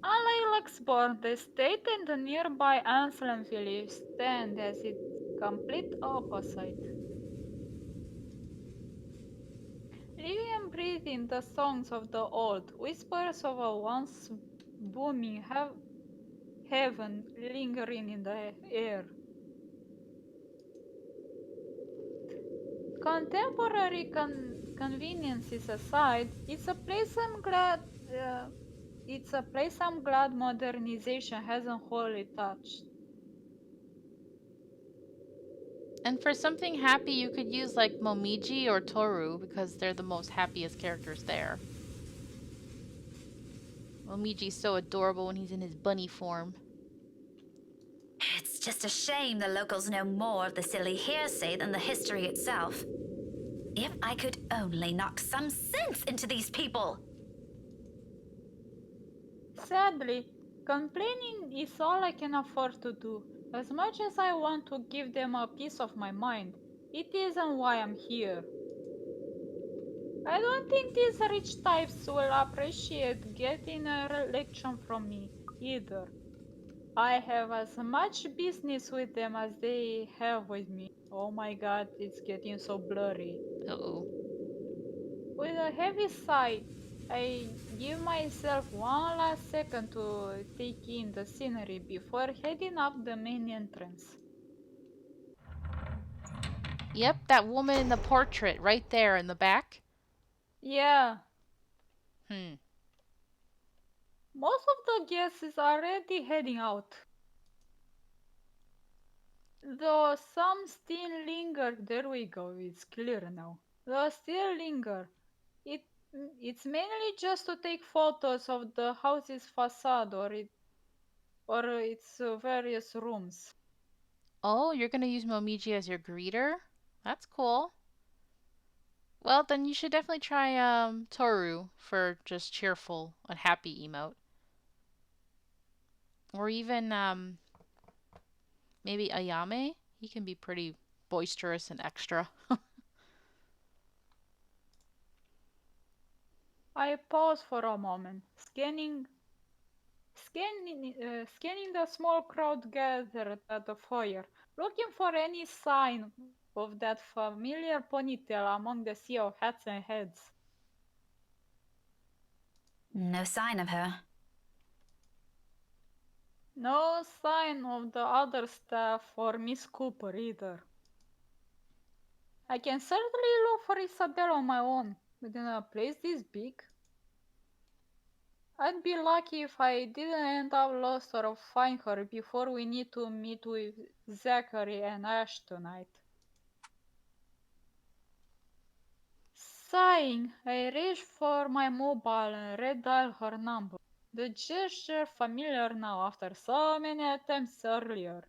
Unlike Luxborn, the estate and the nearby Anselm village stand as its complete opposite. in the songs of the old, whispers of a once booming heaven lingering in the air. Contemporary conveniences aside, it's a place I'm glad. It's a place I'm glad modernization hasn't wholly touched. And for something happy, you could use like Momiji or Toru because they're the most happiest characters there. Momiji's so adorable when he's in his bunny form. It's just a shame the locals know more of the silly hearsay than the history itself. If I could only knock some sense into these people! Sadly, complaining is all I can afford to do. As much as I want to give them a piece of my mind, it isn't why I'm here. I don't think these rich types will appreciate getting a lecture from me either. I have as much business with them as they have with me. Oh my god, it's getting so blurry. Uh-oh. With a heavy sigh, I give myself one last second to take in the scenery before heading up the main entrance. Yep, that woman in the portrait right there in the back. Yeah, Hmm. most of the guests is already heading out. Though some still linger, there we go, it's clear now. Though still linger, it it's mainly just to take photos of the house's facade or its various rooms. Oh, you're gonna use Momiji as your greeter? That's cool. Well, then you should definitely try Toru for just cheerful and happy emote. Or even maybe Ayame. He can be pretty boisterous and extra. I pause for a moment, scanning the small crowd gathered at the foyer, looking for any sign of that familiar ponytail among the sea of hats and heads. No sign of her. No sign of the other staff or Miss Cooper either. I can certainly look for Isabel on my own, but in a place this big, I'd be lucky if I didn't end up lost or find her before we need to meet with Zachary and Ash tonight. Sighing, I reached for my mobile and redialed her number. The gesture familiar now after so many attempts earlier.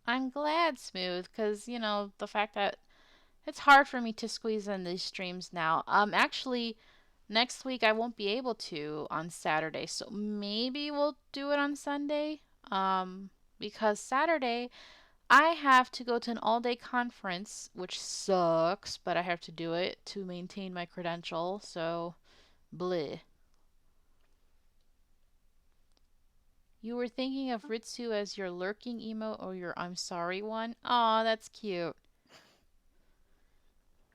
I'm glad, Smooth, because, you know, the fact that it's hard for me to squeeze in these streams now. Actually, next week I won't be able to on Saturday, so maybe we'll do it on Sunday. Because Saturday I have to go to an all-day conference, which sucks, but I have to do it to maintain my credential, so bleh. You were thinking of Ritsu as your lurking emote or your I'm sorry one? Aw, that's cute.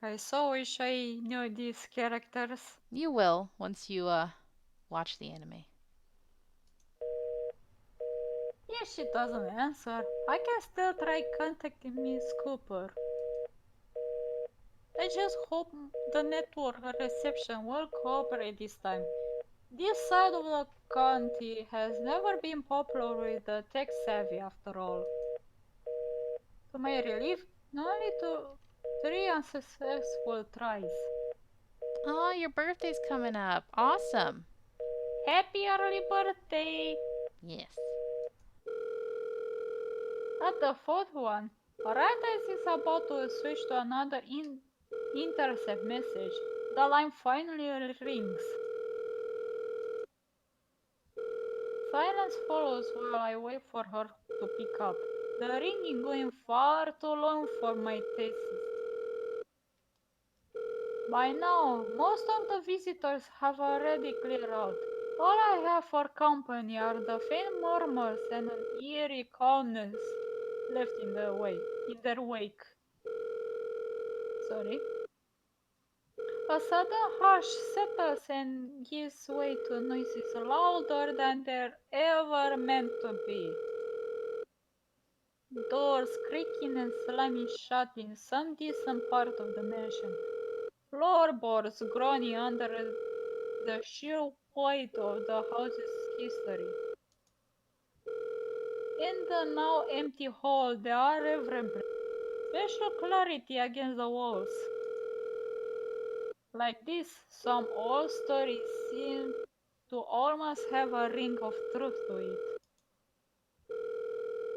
I so wish I knew these characters. You will once you watch the anime. If she doesn't answer, I can still try contacting Miss Cooper. I just hope the network reception will cooperate this time. This side of the county has never been popular with the tech savvy after all. To my relief, only to 3 unsuccessful tries. Oh, your birthday's coming up. Awesome. Happy early birthday! Yes. At the fourth one, right as it's about to switch to another intercept message, the line finally rings. Silence follows while I wait for her to pick up, the ringing going far too long for my tastes. By now, most of the visitors have already cleared out. All I have for company are the faint murmurs and an eerie calmness left in their wake. Sorry. A sudden hush settles and gives way to noises louder than they're ever meant to be. Doors creaking and slamming shut in some distant part of the mansion. Floorboards groaning under the sheer weight of the house's history. In the now empty hall, there are every special clarity against the walls. Like this, some old stories seem to almost have a ring of truth to it.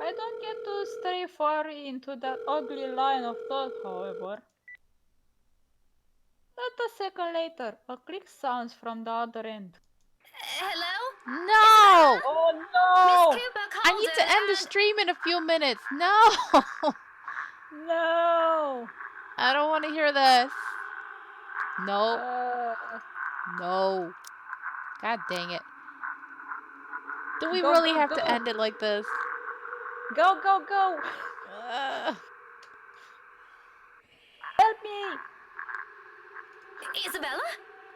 I don't get to stray far into that ugly line of thought, however. Not a second later, a click sounds from the other end. Hello? No! Oh Miss no! Cooper I called need to end the and... stream in a few minutes. No! No! I don't want to hear this. No. Uh, No. God dang it. Do we Go, really go, have to go. end it like this? Go, go, go! Ugh. Help me! Isabella?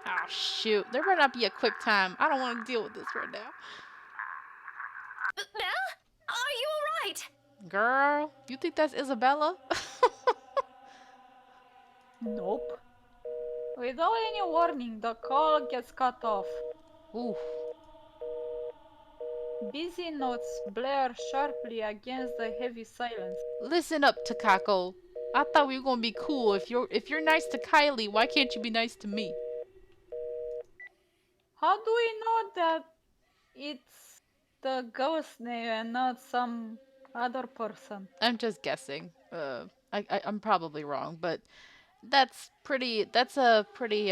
Oh, shoot. There better not be a quick time. I don't want to deal with this right now. Belle? Are you alright? Girl, you think that's Isabella? Nope. Without any warning, the call gets cut off. Oof. Busy notes blare sharply against the heavy silence. Listen up, Takako. I thought we were gonna be cool. If you're nice to Kylie, why can't you be nice to me? How do we know that it's the ghost name and not some other person? I'm just guessing. I'm probably wrong, but that's a pretty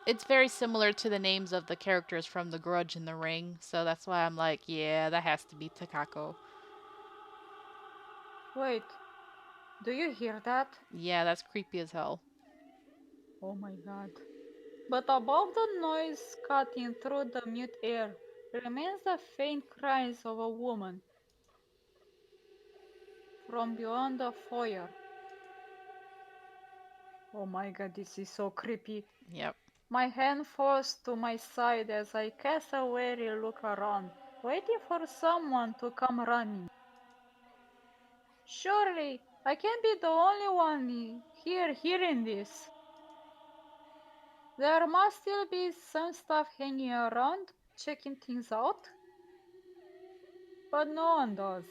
it's very similar to the names of the characters from The Grudge and The Ring, so that's why I'm like, yeah, that has to be Takako. Wait, do you hear that? Yeah, that's creepy as hell. Oh my god. But above the noise cutting through the mute air remains the faint cries of a woman from beyond the foyer. Oh my god, this is so creepy. Yep. My hand falls to my side as I cast a wary look around, waiting for someone to come running. Surely, I can't be the only one here hearing this. There must still be some stuff hanging around, checking things out. But no one does.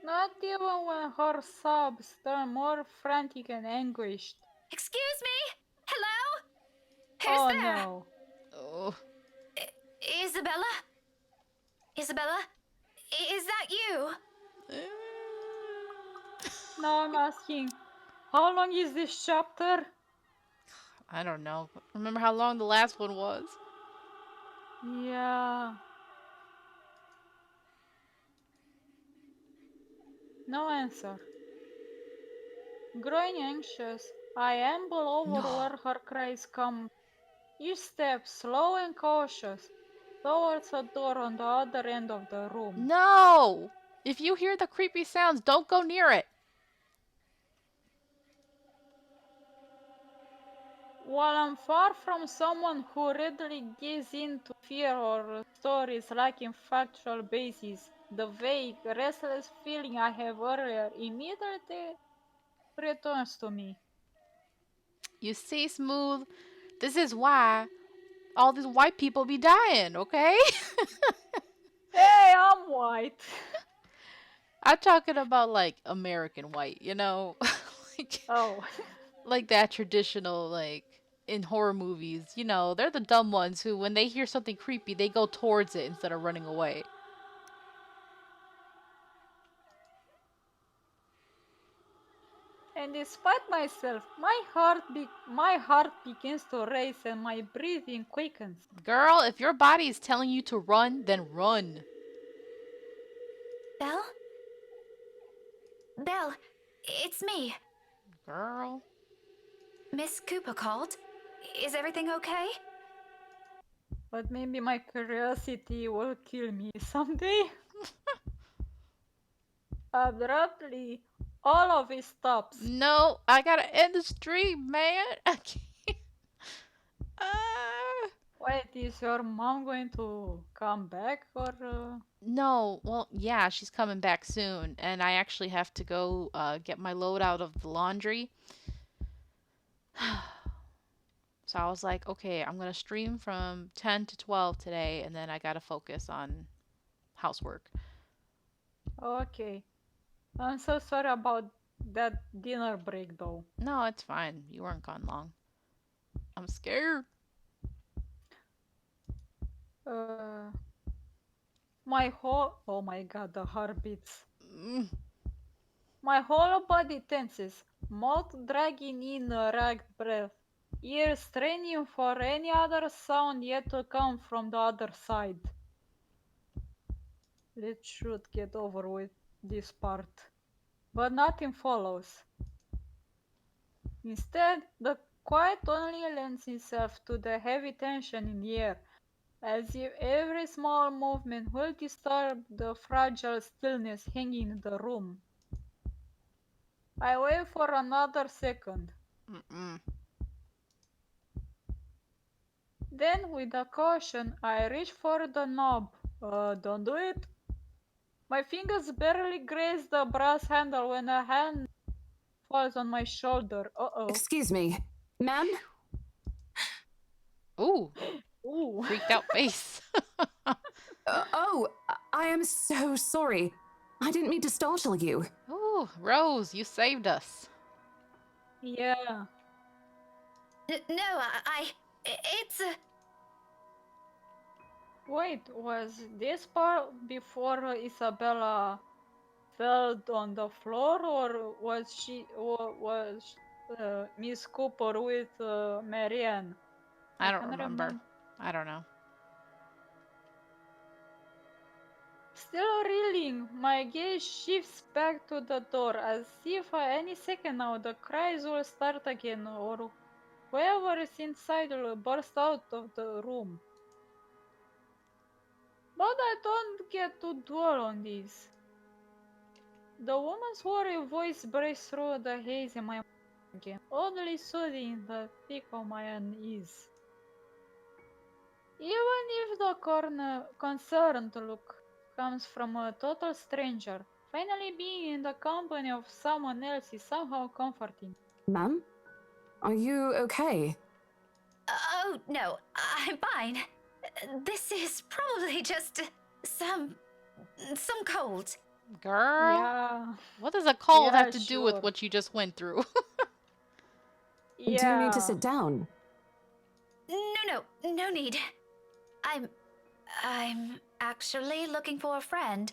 Not even when her sobs turn more frantic and anguished. Excuse me? Hello? Who's Oh there? no. Oh. Isabella? Isabella? Is that you? Now I'm asking, how long is this chapter? I don't know. Remember how long the last one was? Yeah. No answer. Growing anxious, I amble over No. where her cries come, each step slow and cautious, towards a door on the other end of the room. No! If you hear the creepy sounds, don't go near it. While I'm far from someone who readily gives in to fear or stories lacking factual basis, the vague, restless feeling I have earlier immediately returns to me. You see, Smooth, this is why all these white people be dying, okay? Hey, I'm white. I'm talking about like American white, you know? like, Oh. like that traditional, like in horror movies, you know, they're the dumb ones who, when they hear something creepy, they go towards it instead of running away. And despite myself, my heart begins to race and my breathing quickens. Girl, if your body is telling you to run, then run. Belle? Belle, it's me. Girl. Miss Cooper called. Is everything okay? But maybe my curiosity will kill me someday. Abruptly, All of it stops. No, I gotta end the stream, man. I can't. Ah. Wait, is your mom going to come back or? No, well, yeah, she's coming back soon, and I actually have to go get my load out of the laundry. So I was like, okay, I'm gonna stream from 10 to 12 today, and then I gotta focus on housework. Okay. I'm so sorry about that dinner break though. No, it's fine. You weren't gone long. I'm scared. Uh, my whole, oh my god, the heartbeats. Mm. My whole body tenses, mouth dragging in a ragged breath, ears straining for any other sound yet to come from the other side. Let's should get over with this part. But nothing follows. Instead, the quiet only lends itself to the heavy tension in the air, as if every small movement will disturb the fragile stillness hanging in the room. I wait for another second. Mm-mm. Then, with a caution, I reach for the knob. Don't do it. My fingers barely graze the brass handle when a hand falls on my shoulder. Uh-oh. Excuse me, ma'am? Ooh, Ooh. freaked out face. I am so sorry. I didn't mean to startle you. Ooh, Rose, you saved us. Yeah. No, it's Wait, was this part before Isabella fell on the floor, or was Miss Cooper with Marianne? I don't can't remember. I don't know. Still reeling, my gaze shifts back to the door as if any second now the cries will start again or whoever is inside will burst out of the room. But I don't get to dwell on this. The woman's worried voice breaks through the haze in my mind again, oddly soothing the thick of my unease. Even if the concerned look comes from a total stranger, finally being in the company of someone else is somehow comforting. Ma'am? Are you okay? oh no, I'm fine. This is probably just some cold. Girl, Yeah. what does a cold Yeah, have to do sure. with what you just went through? Do you need to sit down? No need. I'm actually looking for a friend.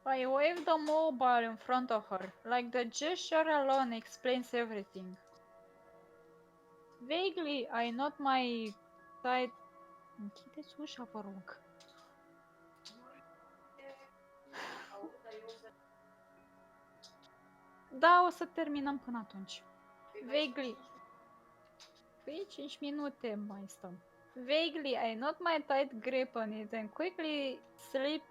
I wave the mobile in front of her, like the gesture alone explains everything. Vaguely, I nod my side. Închideți ușa, vă rog. Da, o să terminăm până atunci. Vaguely. Păi 5 minute mai stăm. Vaguely, I nod my tight grip on it and quickly slip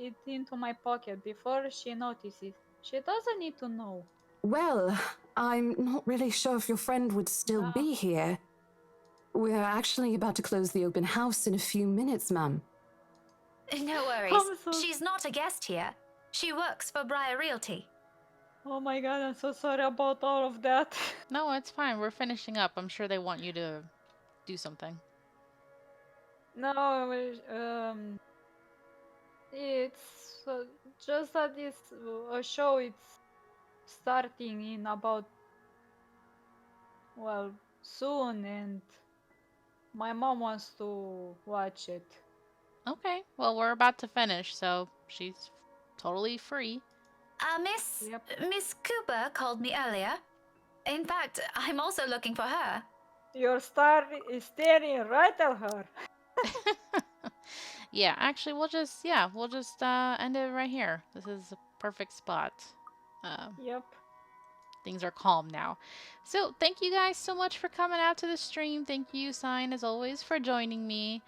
it into my pocket before she notices. She doesn't need to know. Well, I'm not really sure if your friend would still be here. We're actually about to close the open house in a few minutes, ma'am. No worries. She's not a guest here. She works for Briar Realty. Oh my god, I'm so sorry about all of that. No, it's fine. We're finishing up. I'm sure they want you to do something. No, it's just that it's a show. It's starting in about, well, soon, and my mom wants to watch it. Okay, well, we're about to finish, so she's totally free. Miss Cooper called me earlier. In fact, I'm also looking for her. Your star is staring right at her. Yeah, actually, we'll just end it right here. This is a perfect spot. Yep. Things are calm now. So thank you guys so much for coming out to the stream. Thank you, Sign, as always, for joining me.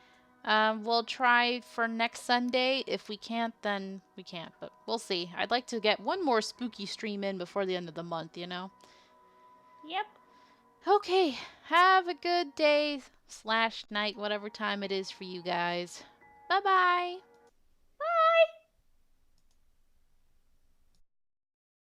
We'll try for next Sunday. If we can't, then we can't, but we'll see. I'd like to get one more spooky stream in before the end of the month, you know? Yep. Okay, have a good day / night, whatever time it is for you guys. Bye-bye!